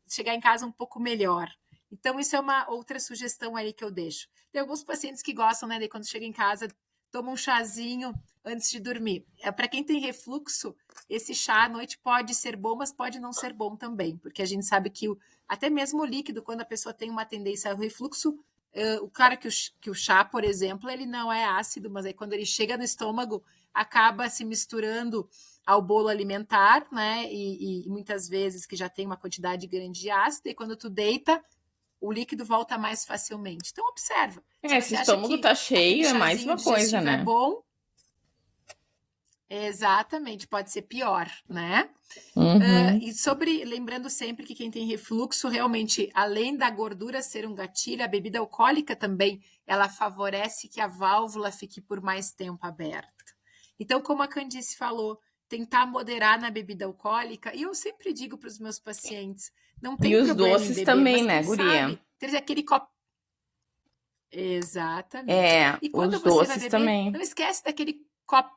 chegar em casa um pouco melhor. Então, isso é uma outra sugestão aí que eu deixo. Tem alguns pacientes que gostam, né, de quando chega em casa, toma um chazinho antes de dormir. Para quem tem refluxo, esse chá à noite pode ser bom, mas pode não ser bom também, porque a gente sabe que até mesmo o líquido, quando a pessoa tem uma tendência ao refluxo, claro que o chá, por exemplo, ele não é ácido, mas aí quando ele chega no estômago, acaba se misturando ao bolo alimentar, né? E muitas vezes que já tem uma quantidade grande de ácido, e quando tu deita, o líquido volta mais facilmente. Então, observa. Se o estômago tá cheio, é mais uma coisa, né? É bom. Exatamente, pode ser pior, né? E lembrando sempre que quem tem refluxo, realmente, além da gordura ser um gatilho, a bebida alcoólica também, ela favorece que a válvula fique por mais tempo aberta. Então, como a Candice falou, tentar moderar na bebida alcoólica, e eu sempre digo para os meus pacientes, não tem problema em beber. E os doces também, né, guria? Ter aquele copo. Exatamente. E quando os você doces vai beber, também. não esquece daquele copo.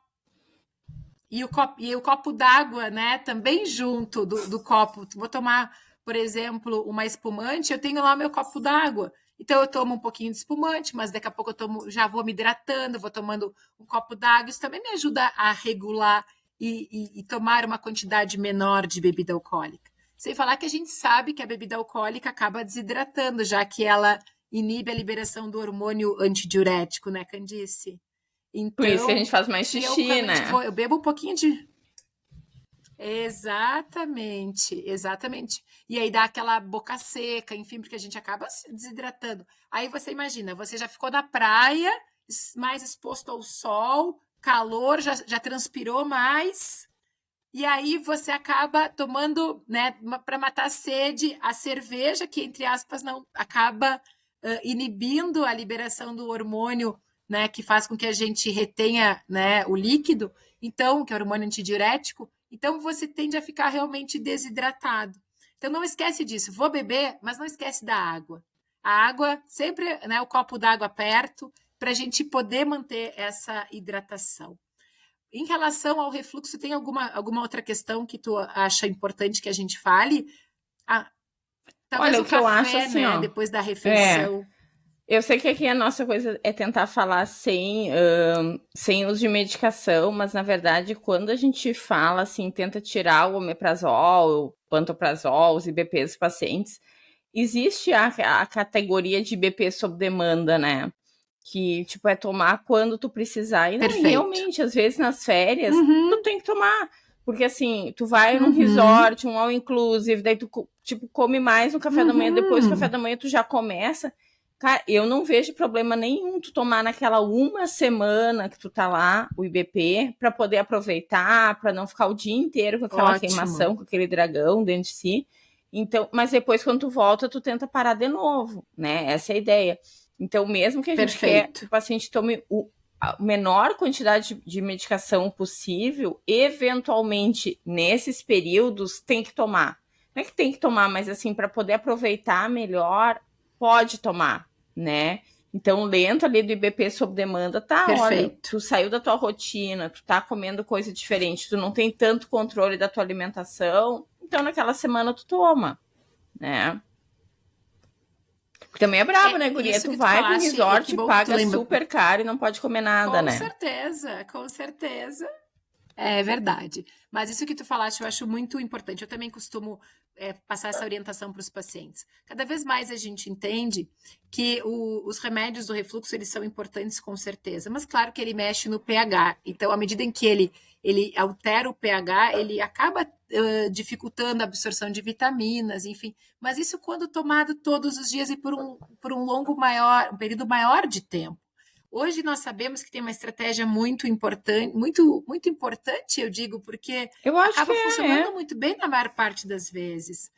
E o copo d'água, né? Também junto do copo. Vou tomar, por exemplo, uma espumante, eu tenho lá meu copo d'água. Então, eu tomo um pouquinho de espumante, mas daqui a pouco já vou me hidratando, vou tomando um copo d'água. Isso também me ajuda a regular e tomar uma quantidade menor de bebida alcoólica. Sem falar que a gente sabe que a bebida alcoólica acaba desidratando, já que ela inibe a liberação do hormônio antidiurético, né, Candice? Por isso que a Então, gente faz mais se eu xixi, realmente né? eu bebo um pouquinho de. Exatamente, exatamente. E aí dá aquela boca seca, enfim, porque a gente acaba se desidratando. Aí você imagina, você já ficou na praia, mais exposto ao sol, calor, já transpirou mais, e aí você acaba tomando, né, para matar a sede, a cerveja, que entre aspas não acaba inibindo a liberação do hormônio, né, que faz com que a gente retenha, né, o líquido, então, que é o hormônio antidiurético, então você tende a ficar realmente desidratado. Então não esquece disso, vou beber, mas não esquece da água. A água, sempre, né, o copo d'água perto, para a gente poder manter essa hidratação. Em relação ao refluxo, tem alguma outra questão que tu acha importante que a gente fale? Talvez Olha, o o que eu acho café, assim, né, ó. depois da É, refeição. eu sei que aqui a nossa coisa é tentar falar sem uso de medicação, mas na verdade, quando a gente fala assim, tenta tirar o omeprazol, o pantoprazol, os IBPs dos pacientes, existe a categoria de IBP sob demanda, né? Que, tipo, é tomar quando tu precisar. E não, e Perfeito. realmente, às vezes nas férias, tu Uhum, tem que tomar. Porque assim, tu vai num uhum, resort, um all inclusive, daí tu, tipo, come mais no café da manhã, depois do café uhum. da manhã tu já começa. Cara, eu não vejo problema nenhum tu tomar naquela uma semana que tu tá lá, o IBP, para poder aproveitar, para não ficar o dia inteiro com aquela Ótimo. queimação, com aquele dragão dentro de si. Então, mas depois quando tu volta, tu tenta parar de novo, né? Essa é a ideia. Então, mesmo que a gente quer que Perfeito. o paciente tome a menor quantidade de medicação possível, eventualmente, nesses períodos, tem que tomar. Não é que tem que tomar, mas assim, para poder aproveitar melhor, pode tomar, né? Então, lento ali do IBP sob demanda, tá, olha, Perfeito. tu saiu da tua rotina, tu tá comendo coisa diferente, tu não tem tanto controle da tua alimentação, então naquela semana tu toma, né? Porque também é brabo, É né, guria? isso Tu que tu vai pro falaste, e que resort, bom que tu paga lembra. super caro e não pode comer nada, Com né? certeza, com certeza. É verdade. Mas isso que tu falaste eu acho muito importante. Eu também costumo passar essa orientação para os pacientes. Cada vez mais a gente entende que os remédios do refluxo eles são importantes com certeza, mas claro que ele mexe no pH. Então, à medida em que ele altera o pH, ele acaba dificultando a absorção de vitaminas, enfim. Mas isso quando tomado todos os dias e por um período maior de tempo. Hoje nós sabemos que tem uma estratégia muito importante, muito importante, eu digo, porque Eu acho que acaba é. funcionando muito bem na maior parte das vezes.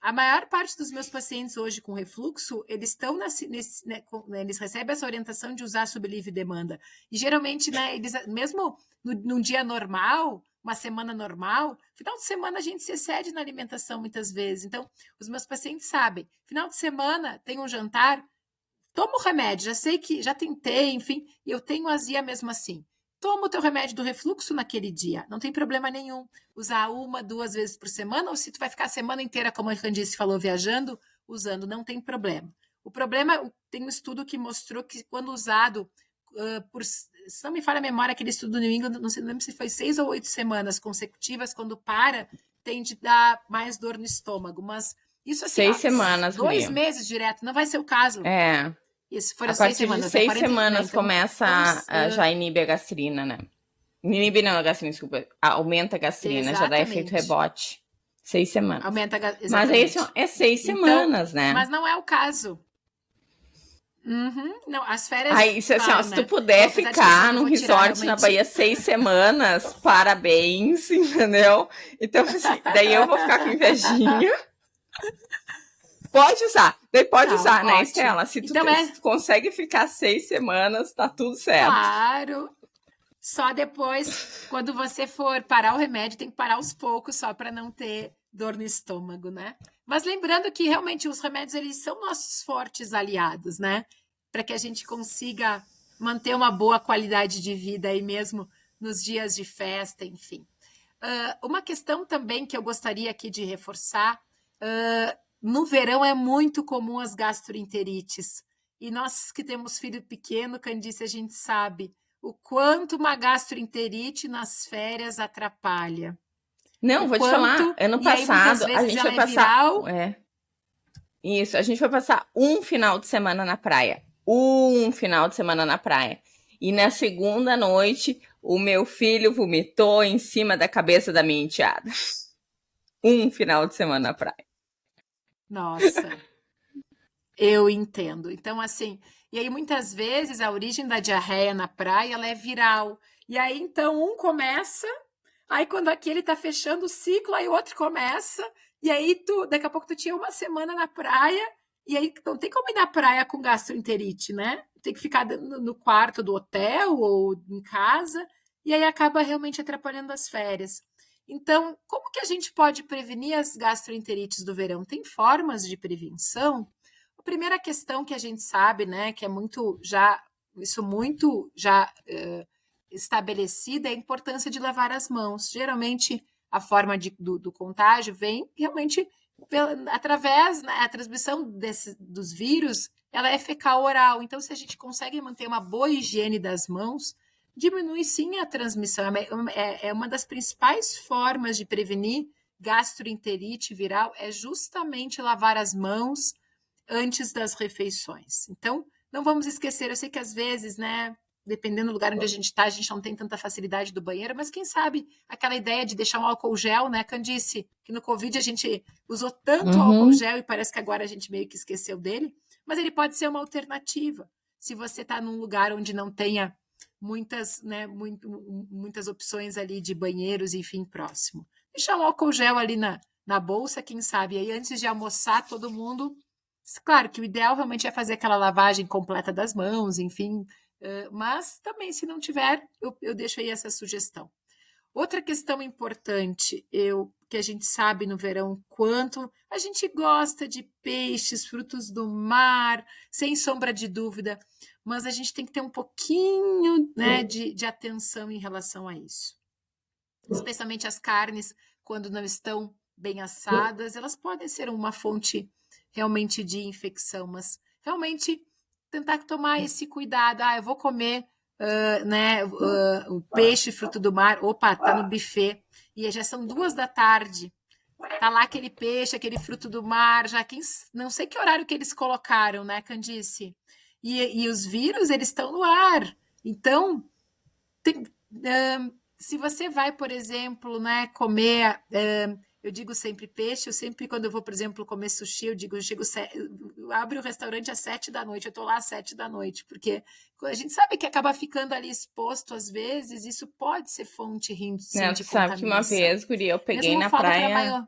A maior parte dos meus pacientes hoje com refluxo, eles estão eles recebem essa orientação de usar sob livre demanda. E geralmente, né, eles, mesmo num dia normal, uma semana normal, final de semana a gente se excede na alimentação muitas vezes. Então, os meus pacientes sabem, final de semana tem um jantar, toma o remédio, já sei que já tentei, enfim, e eu tenho azia mesmo assim. Toma o teu remédio do refluxo naquele dia, não tem problema nenhum. Usar uma, duas vezes por semana, ou se tu vai ficar a semana inteira, como a Candice falou, viajando, usando, não tem problema. O problema, tem um estudo que mostrou que quando usado se não me falha a memória, aquele estudo do New England, não sei, não lembro se foi 6 ou 8 semanas consecutivas, quando para, tende a dar mais dor no estômago, mas isso assim, 6 semanas, 2 meses direto, não vai ser o caso. É. Isso, A foram 6 partir de semanas, é 40, né? 6 semanas Então, começa vamos. já inibe a gastrina, né? Inibe não a gastrina, desculpa. Aumenta a gastrina, já dá efeito Exatamente. rebote. 6 semanas. Aumenta, Mas é isso, exatamente. é 6 semanas, Então, né? mas não é o caso. Uhum, não, as férias, Aí, assim, ó, claro, se tu né? Bom, puder apesar de que esse ficar ano eu num vou tirar resort na realmente. Bahia 6 semanas, parabéns, entendeu? Então, assim, daí eu vou ficar com invejinha. Pode usar, daí pode Não, usar, né, ótimo. Estela? Se tu, Então se tu consegue ficar 6 semanas, tá tudo certo. claro. Só depois, quando você for parar o remédio, tem que parar aos poucos, só para não ter dor no estômago, né? Mas lembrando que realmente os remédios eles são nossos fortes aliados, né? Para que a gente consiga manter uma boa qualidade de vida aí mesmo nos dias de festa, enfim. Uma questão também que eu gostaria aqui de reforçar, no verão é muito comum as gastroenterites, e nós que temos filho pequeno, Candice, a gente sabe o quanto uma gastroenterite nas férias atrapalha. Não, O vou te falar, quanto, ano e aí muitas passado a vezes gente ela foi é passar. viral. Isso, a gente foi passar um final de semana na praia. Um final de semana na praia. E na segunda noite, o meu filho vomitou em cima da cabeça da minha enteada. Um final de semana na praia. Nossa, eu entendo. Então, assim, e aí muitas vezes a origem da diarreia na praia, ela é viral. E aí, então, um começa, aí quando aquele tá fechando o ciclo, aí o outro começa, e aí daqui a pouco tu tinha uma semana na praia, e aí não tem como ir na praia com gastroenterite, né? Tem que ficar no quarto do hotel ou em casa, e aí acaba realmente atrapalhando as férias. Então, como que a gente pode prevenir as gastroenterites do verão? Tem formas de prevenção? A primeira questão que a gente sabe, né, que é muito já estabelecida é a importância de lavar as mãos. Geralmente, a forma do contágio vem realmente através, né, a transmissão dos vírus, ela é fecal-oral. Então, se a gente consegue manter uma boa higiene das mãos, diminui sim a transmissão. É uma das principais formas de prevenir gastroenterite viral, é justamente lavar as mãos antes das refeições. Então, não vamos esquecer, eu sei que às vezes, né, dependendo do lugar onde a gente está, a gente não tem tanta facilidade do banheiro, mas quem sabe aquela ideia de deixar um álcool gel, né, Candice, que no Covid a gente usou tanto álcool gel e parece que agora a gente meio que esqueceu dele, mas ele pode ser uma alternativa. Se você está num lugar onde não tenha muitas, né, muitas opções ali de banheiros, enfim, próximo. Deixar um álcool gel ali na bolsa, quem sabe, aí antes de almoçar, todo mundo. Claro que o ideal realmente é fazer aquela lavagem completa das mãos, enfim, mas também, se não tiver, eu deixo aí essa sugestão. Outra questão importante, que a gente sabe no verão quanto a gente gosta de peixes, frutos do mar, sem sombra de dúvida, mas a gente tem que ter um pouquinho, né, de atenção em relação a isso. Especialmente as carnes, quando não estão bem assadas, elas podem ser uma fonte realmente de infecção, mas realmente tentar tomar esse cuidado. Eu vou comer o peixe, fruto do mar, opa, tá no buffet, e já são 2 da tarde, tá lá aquele peixe, aquele fruto do mar, não sei que horário que eles colocaram, né, Candice? E os vírus, eles estão no ar. Então, se você vai, por exemplo, né, comer, eu digo sempre peixe, quando eu vou, por exemplo, comer sushi, eu abro o restaurante às 7 da noite, eu estou lá às 7 da noite, porque a gente sabe que acaba ficando ali exposto às vezes, isso pode ser fonte sim, de Tu sabe que uma contaminação. vez, guria, eu peguei Mesmo na eu falo praia.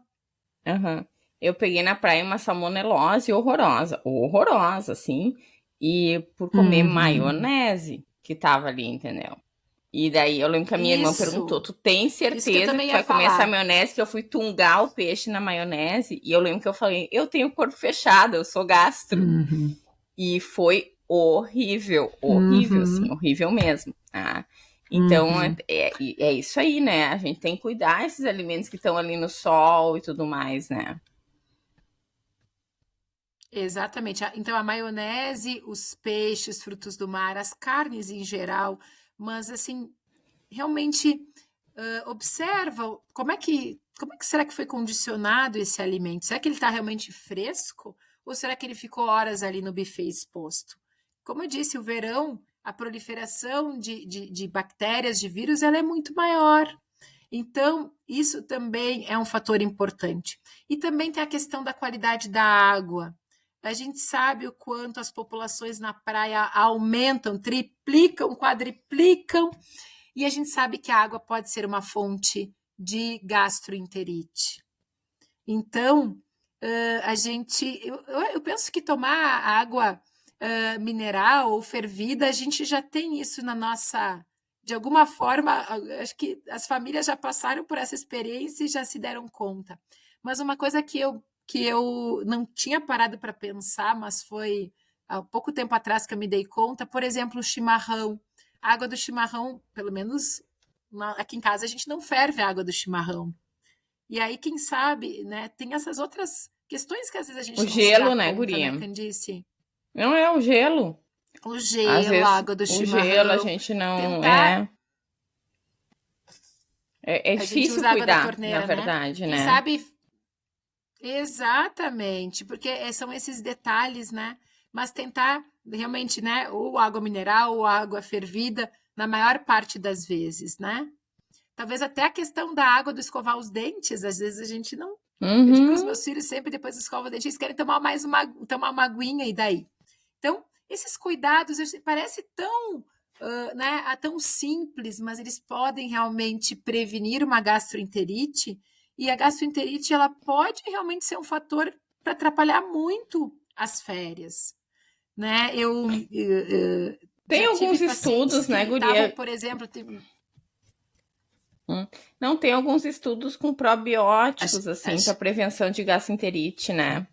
pra maior. Eu peguei na praia uma salmonelose horrorosa, assim, e por comer maionese que tava ali, entendeu? E daí eu lembro que a minha irmã perguntou: tu tem Isso que eu certeza que também tu ia vai comer essa falar. maionese? Que eu fui tungar o peixe na maionese. E eu lembro que eu falei: eu tenho o corpo fechado, eu sou gastro. E foi horrível, assim, horrível mesmo. Tá? Então é isso aí, né? A gente tem que cuidar desses alimentos que estão ali no sol e tudo mais, né? Exatamente. Então, a maionese, os peixes, frutos do mar, as carnes em geral, mas assim, realmente observa como é que será que foi condicionado esse alimento? Será que ele está realmente fresco? Ou será que ele ficou horas ali no buffet exposto? Como eu disse, o verão, a proliferação de bactérias, de vírus, ela é muito maior. Então, isso também é um fator importante. E também tem a questão da qualidade da água. A gente sabe o quanto as populações na praia aumentam, triplicam, quadriplicam, e a gente sabe que a água pode ser uma fonte de gastroenterite. Então, eu penso que tomar água mineral ou fervida, a gente já tem isso na nossa. De alguma forma, acho que as famílias já passaram por essa experiência e já se deram conta. Mas uma coisa que eu não tinha parado para pensar, mas foi há pouco tempo atrás que eu me dei conta, por exemplo, o chimarrão. A água do chimarrão, pelo menos aqui em casa a gente não ferve a água do chimarrão. E aí, quem sabe, né, tem essas outras questões que às vezes a gente O não se gelo, dá né, conta, guria? né, Candice? Não é o gelo. O Às gelo, a vezes, água do o gelo a chimarrão, gente não tentar. é A gente difícil usa a água da cuidar, na torneira, né? verdade, Quem né? sabe. Exatamente, porque são esses detalhes, né? Mas tentar realmente, né? Ou água mineral ou água fervida, na maior parte das vezes, né? Talvez até a questão da água do escovar os dentes, às vezes a gente não. Eu digo aos Uhum. meus filhos sempre depois do escova o dente, eles querem tomar tomar uma aguinha e daí. Então, esses cuidados parece tão, né, tão simples, mas eles podem realmente prevenir uma gastroenterite, e a gastroenterite ela pode realmente ser um fator para atrapalhar muito as férias, né? Tem Já tive alguns pacientes estudos, né, que estavam, guria? por exemplo, Não, tem alguns estudos com probióticos, assim, para prevenção de gastroenterite, né?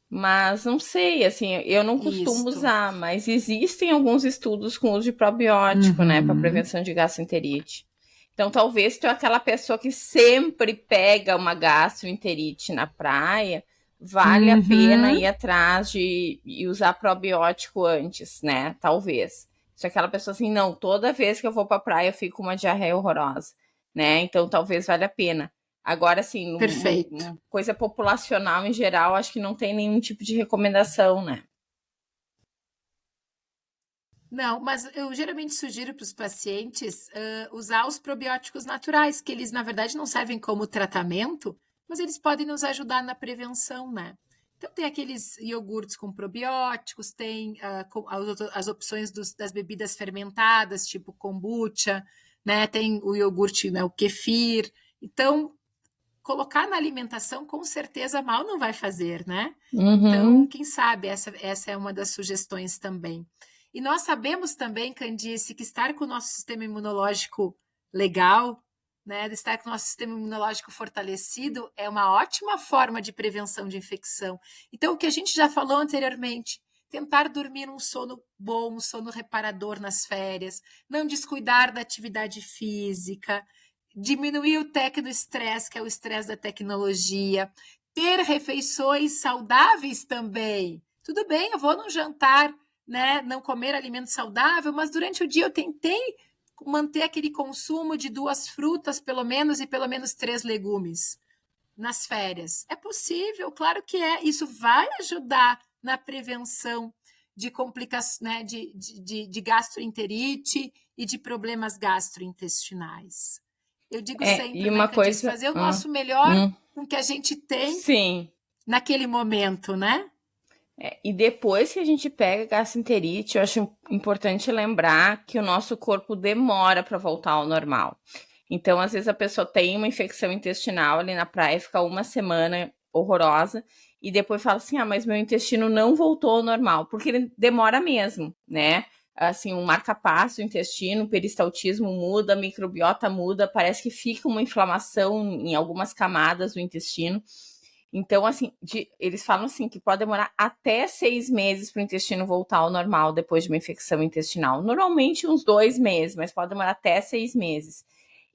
Mas não sei, assim, eu não costumo isto. usar, mas existem alguns estudos com uso de probiótico, né, para Uhum. prevenção de gastroenterite. Então, talvez tu é aquela pessoa que sempre pega uma gastroenterite na praia, vale a pena ir atrás de e usar probiótico antes, né? Talvez. Se é aquela pessoa assim, não, toda vez que eu vou pra praia eu fico com uma diarreia horrorosa, né? Então, talvez valha a pena. Agora, assim, Perfeito. uma coisa populacional em geral, acho que não tem nenhum tipo de recomendação, né? Não, mas eu geralmente sugiro para os pacientes usar os probióticos naturais, que eles, na verdade, não servem como tratamento, mas eles podem nos ajudar na prevenção, né? Então, tem aqueles iogurtes com probióticos, tem as opções das bebidas fermentadas, tipo kombucha, né? Tem o iogurte, né, o kefir. Então, colocar na alimentação, com certeza, mal não vai fazer, né? Então, Uhum. quem sabe essa é uma das sugestões também. E nós sabemos também, Candice, que estar com o nosso sistema imunológico legal, né, de estar com o nosso sistema imunológico fortalecido, é uma ótima forma de prevenção de infecção. Então, o que a gente já falou anteriormente, tentar dormir um sono bom, um sono reparador nas férias, não descuidar da atividade física, diminuir o tecnoestresse, que é o estresse da tecnologia, ter refeições saudáveis também. Tudo bem, eu vou num jantar, né, não comer alimento saudável, mas durante o dia eu tentei manter aquele consumo de 2 frutas, pelo menos, e pelo menos 3 legumes nas férias. É possível, claro que é. Isso vai ajudar na prevenção de complicações, né, de gastroenterite e de problemas gastrointestinais. Eu digo E sempre, né, uma Candice, coisa. fazer o nosso melhor Hum, com o que a gente tem sim. naquele momento, né? E depois que a gente pega gastroenterite, eu acho importante lembrar que o nosso corpo demora para voltar ao normal. Então, às vezes, a pessoa tem uma infecção intestinal ali na praia, fica uma semana horrorosa, e depois fala assim: ah, mas meu intestino não voltou ao normal, porque ele demora mesmo, né? Assim, um marca-passo do intestino, o peristaltismo muda, a microbiota muda, parece que fica uma inflamação em algumas camadas do intestino. Então, assim, eles falam assim que pode demorar até 6 meses para o intestino voltar ao normal depois de uma infecção intestinal. Normalmente uns 2 meses, mas pode demorar até 6 meses.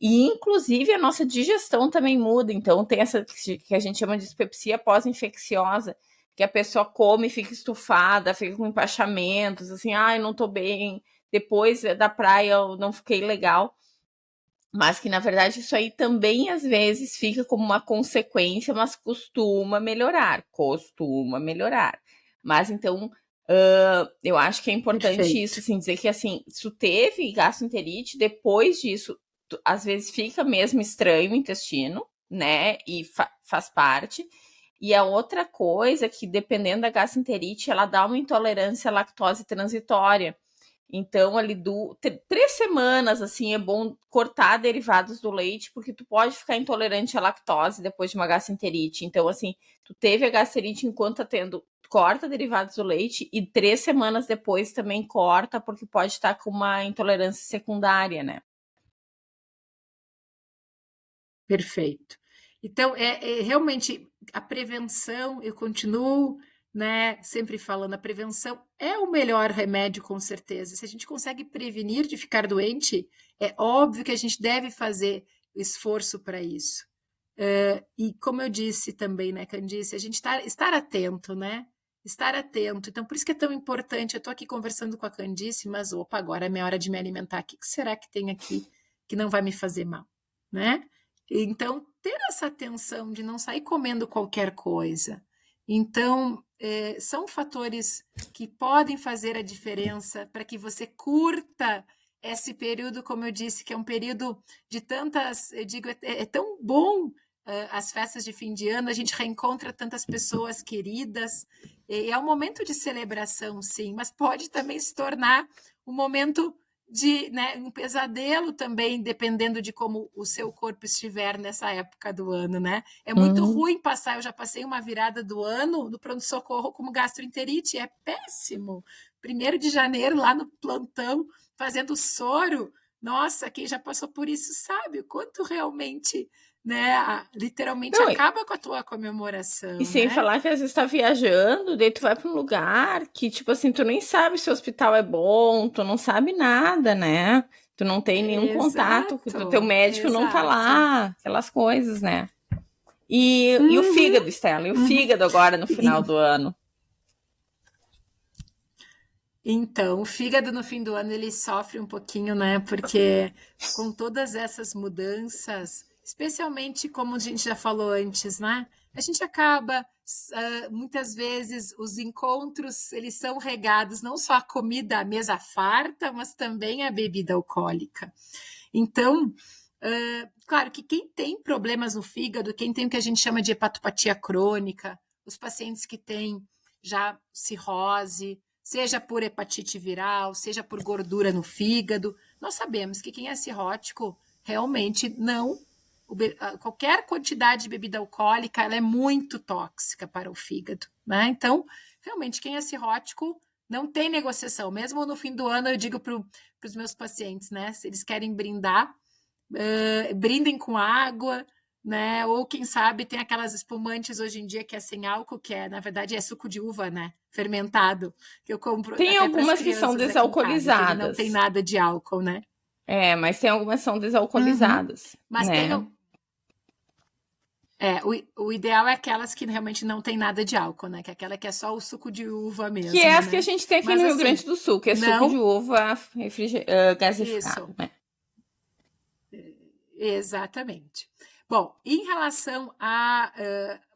E, inclusive, a nossa digestão também muda. Então, tem essa que a gente chama de dispepsia pós-infecciosa, que a pessoa come e fica estufada, fica com empachamentos, assim, ai, não tô bem, depois da praia eu não fiquei legal. Mas que, na verdade, isso aí também, às vezes, fica como uma consequência, mas costuma melhorar. Costuma melhorar. Mas, então, eu acho que é importante isso, Perfeito. assim, dizer que, assim, se tu teve gastroenterite, depois disso, às vezes fica mesmo estranho o intestino, né? E faz parte. E a outra coisa que, dependendo da gastroenterite, ela dá uma intolerância à lactose transitória. Então, ali 3 semanas, assim, é bom cortar derivados do leite, porque tu pode ficar intolerante à lactose depois de uma gastroenterite. Então, assim, tu teve a gastroenterite enquanto tá tendo, corta derivados do leite e 3 semanas depois também corta, porque pode estar com uma intolerância secundária, né? Perfeito. Então, realmente a prevenção, eu continuo, né, sempre falando, a prevenção é o melhor remédio, com certeza. Se a gente consegue prevenir de ficar doente, É óbvio que a gente deve fazer esforço para isso. E como eu disse também, né, Candice, a gente estar atento, né? Estar atento. Então, por isso que é tão importante. Eu estou aqui conversando com a Candice, mas opa, agora é minha hora de me alimentar. O que será que tem aqui que não vai me fazer mal, né? Então, ter essa atenção de não sair comendo qualquer coisa. Então, são fatores que podem fazer a diferença para que você curta esse período, como eu disse, que é um período de tantas, eu digo, é tão bom as festas de fim de ano, a gente reencontra tantas pessoas queridas, e é um momento de celebração, sim, mas pode também se tornar um momento de, né, um pesadelo também, dependendo de como o seu corpo estiver nessa época do ano, né? É muito ruim passar, eu já passei uma virada do ano no pronto-socorro como gastroenterite, é péssimo. 1º de janeiro, lá no plantão, fazendo soro, nossa, quem já passou por isso sabe o quanto realmente, né, literalmente Não, acaba com a tua comemoração, e sem né? falar que às vezes tá viajando, daí tu vai pra um lugar que, tipo assim, tu nem sabe se o hospital é bom, tu não sabe nada, né? Tu não tem nenhum contato, o teu médico não tá Exato. lá, aquelas coisas, né? E o Uhum, fígado, Stella, e o uhum. fígado agora no final do ano? Então, o fígado no fim do ano ele sofre um pouquinho, né? Porque com todas essas mudanças, especialmente como a gente já falou antes, né? A gente acaba muitas vezes os encontros eles são regados não só a comida, a mesa farta, mas também a bebida alcoólica. Então, claro que quem tem problemas no fígado, quem tem o que a gente chama de hepatopatia crônica, os pacientes que têm já cirrose, seja por hepatite viral, seja por gordura no fígado, nós sabemos que quem é cirrótico realmente não. Qualquer quantidade de bebida alcoólica ela é muito tóxica para o fígado, né? Então, realmente, quem é cirrótico não tem negociação. Mesmo no fim do ano, eu digo para os meus pacientes, né? Se eles querem brindar, brindem com água, né? Ou quem sabe tem aquelas espumantes hoje em dia que é sem álcool, que na verdade é suco de uva, né? Fermentado, que eu compro Tem até para as algumas que são crianças aqui em casa, que ele não tem desalcoolizadas. nada de álcool, né? Mas tem algumas que são Uhum. desalcoolizadas, Mas tem né? o ideal é aquelas que realmente não tem nada de álcool, né? Que é aquela que é só o suco de uva Que é mesmo, as que a né? gente tem aqui Mas no Rio assim, Grande do Sul, que é suco de não uva gasificado, isso. né? Exatamente. Bom, em relação a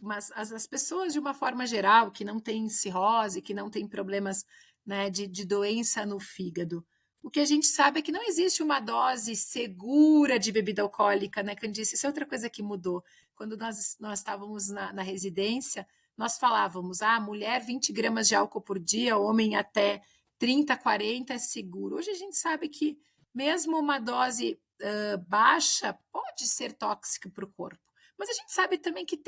mas as pessoas de uma forma geral que não têm cirrose, que não têm problemas, né, de doença no fígado, o que a gente sabe é que não existe uma dose segura de bebida alcoólica, né, Candice? Isso é outra coisa que mudou. Quando nós estávamos na residência, nós falávamos, mulher 20 gramas de álcool por dia, homem até 30, 40 é seguro. Hoje a gente sabe que mesmo uma dose baixa pode ser tóxica para o corpo. Mas a gente sabe também que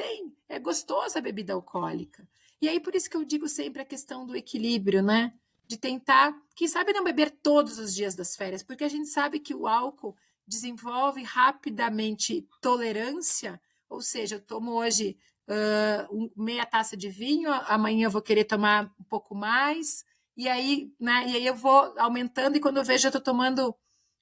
é gostosa a bebida alcoólica. E aí, por isso que eu digo sempre a questão do equilíbrio, né? De tentar, quem sabe, não beber todos os dias das férias, porque a gente sabe que o álcool desenvolve rapidamente tolerância, ou seja, eu tomo hoje meia taça de vinho, amanhã eu vou querer tomar um pouco mais, e aí, né, e aí eu vou aumentando, e quando eu vejo, eu estou tomando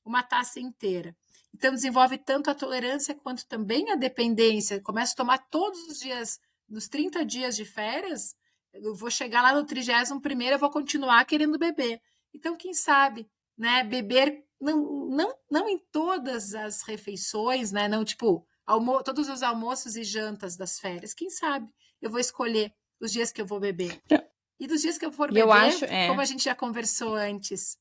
uma taça inteira. Então, desenvolve tanto a tolerância quanto também a dependência. Começo a tomar todos os dias, nos 30 dias de férias, eu vou chegar lá no 31º, eu vou continuar querendo beber. Então, quem sabe, né, beber não em todas as refeições, né, não tipo todos os almoços e jantas das férias. Quem sabe eu vou escolher os dias que eu vou beber. E dos dias que eu for E eu beber, acho, como a gente já conversou antes,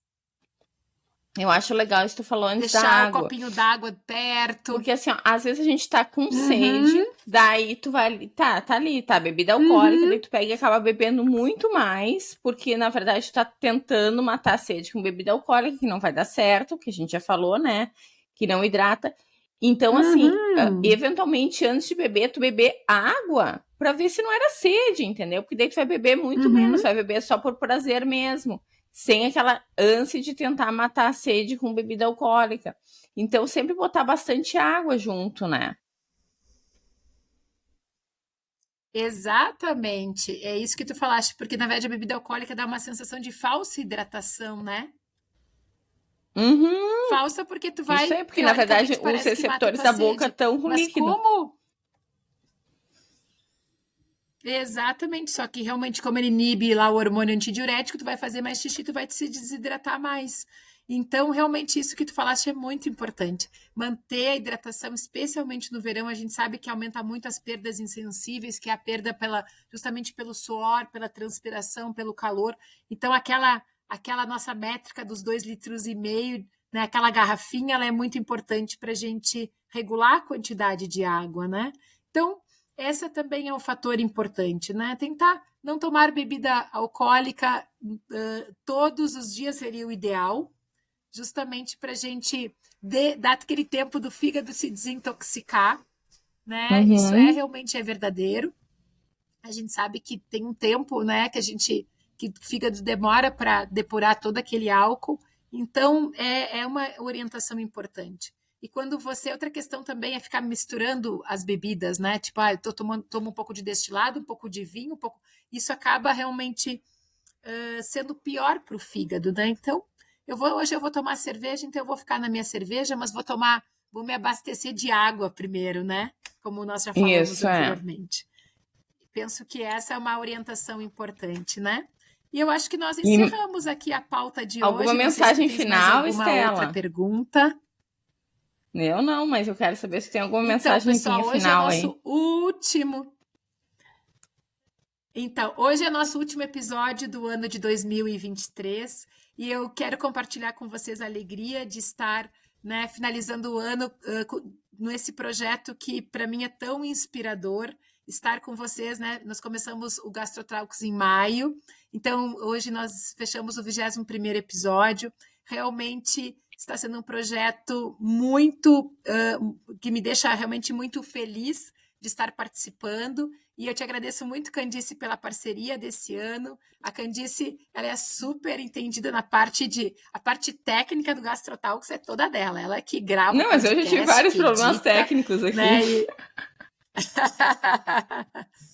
eu acho legal isso que tu falou antes da deixar o água. copinho d'água perto. Porque assim, ó, às vezes a gente tá com sede, Uhum, daí tu vai ali, tá ali, tá, bebida alcoólica, daí uhum. tu pega e acaba bebendo muito mais, porque na verdade tu tá tentando matar a sede com bebida alcoólica, que não vai dar certo, que a gente já falou, né? Que não hidrata. Então, assim, Uhum. eventualmente, antes de beber, tu beber água pra ver se não era sede, entendeu? Porque daí tu vai beber muito menos, Uhum. vai beber só por prazer mesmo, sem aquela ânsia de tentar matar a sede com bebida alcoólica. Então, sempre botar bastante água junto, né? Exatamente. É isso que tu falaste, porque na verdade a bebida alcoólica dá uma sensação de falsa hidratação, né? Uhum. Falsa porque tu vai... Isso aí, porque na verdade teoricamente, os parece que mata a receptores tua da boca sede. estão com Mas líquido. como... Exatamente, só que realmente como ele inibe lá o hormônio antidiurético, tu vai fazer mais xixi, tu vai se desidratar mais. Então, realmente, isso que tu falaste é muito importante. Manter a hidratação, especialmente no verão, a gente sabe que aumenta muito as perdas insensíveis, que é a perda justamente pelo suor, pela transpiração, pelo calor. Então, aquela nossa métrica dos 2,5 litros, né, aquela garrafinha, ela é muito importante para a gente regular a quantidade de água, né? Então, essa também é um fator importante, né? Tentar não tomar bebida alcoólica todos os dias seria o ideal, justamente para a gente dar aquele tempo do fígado se desintoxicar, né? Isso realmente é verdadeiro. A gente sabe que tem um tempo, né, que o fígado demora para depurar todo aquele álcool. Então, é uma orientação importante. E quando outra questão também é ficar misturando as bebidas, né? Tipo, eu tomo um pouco de destilado, um pouco de vinho, isso acaba realmente sendo pior para o fígado, né? Então, hoje eu vou tomar cerveja, então eu vou ficar na minha cerveja, mas vou me abastecer de água primeiro, né? Como nós já falamos anteriormente. Penso que essa é uma orientação importante, né? E eu acho que nós encerramos aqui a pauta de alguma hoje. Mensagem não sei se final, mais alguma outra pergunta. Eu não, mas eu quero saber se tem alguma Então, mensagenzinha pessoal, hoje final é nosso último. Então, hoje é nosso último episódio do ano de 2023 e eu quero compartilhar com vocês a alegria de estar, né, finalizando o ano nesse projeto que para mim é tão inspirador. Estar com vocês, né? Nós começamos o GastroTalks em maio, então hoje nós fechamos o 21º episódio. Realmente está sendo um projeto que me deixa realmente muito feliz de estar participando. E eu te agradeço muito, Candice, pela parceria desse ano. A Candice, ela é super entendida a parte técnica do GastroTalks é toda dela. Ela é que grava o podcast. Não, mas eu já tive vários problemas técnicos aqui. Né?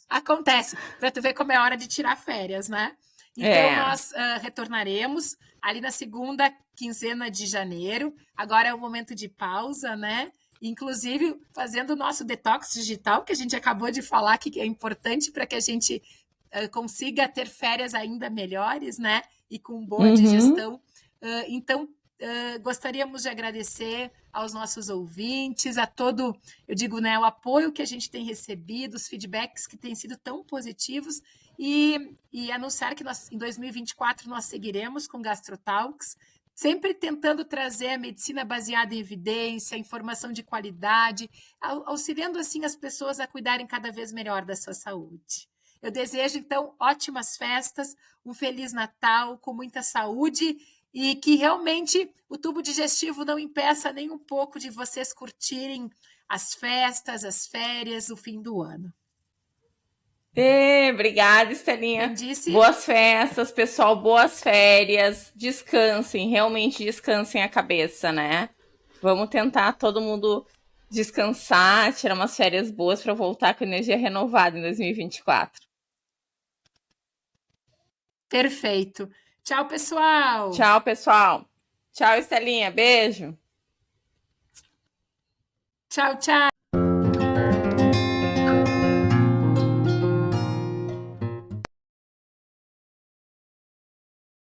Acontece, para tu ver como é hora de tirar férias, né? Então, nós retornaremos ali na segunda quinzena de janeiro. Agora é o momento de pausa, né? Inclusive, fazendo o nosso detox digital, que a gente acabou de falar que é importante para que a gente consiga ter férias ainda melhores, né? E com boa digestão. Então, gostaríamos de agradecer aos nossos ouvintes, eu digo, né, o apoio que a gente tem recebido, os feedbacks que têm sido tão positivos e anunciar que em 2024 nós seguiremos com GastroTalks, sempre tentando trazer a medicina baseada em evidência, informação de qualidade, auxiliando assim as pessoas a cuidarem cada vez melhor da sua saúde. Eu desejo, então, ótimas festas, um Feliz Natal, com muita saúde e que realmente o tubo digestivo não impeça nem um pouco de vocês curtirem as festas, as férias, o fim do ano. Obrigada, Estelinha. Boas festas, pessoal, boas férias. Descansem, realmente descansem a cabeça, né? Vamos tentar todo mundo descansar, tirar umas férias boas para voltar com energia renovada em 2024. Perfeito. Tchau, pessoal. Tchau, pessoal. Tchau, Estelinha. Beijo. Tchau, tchau.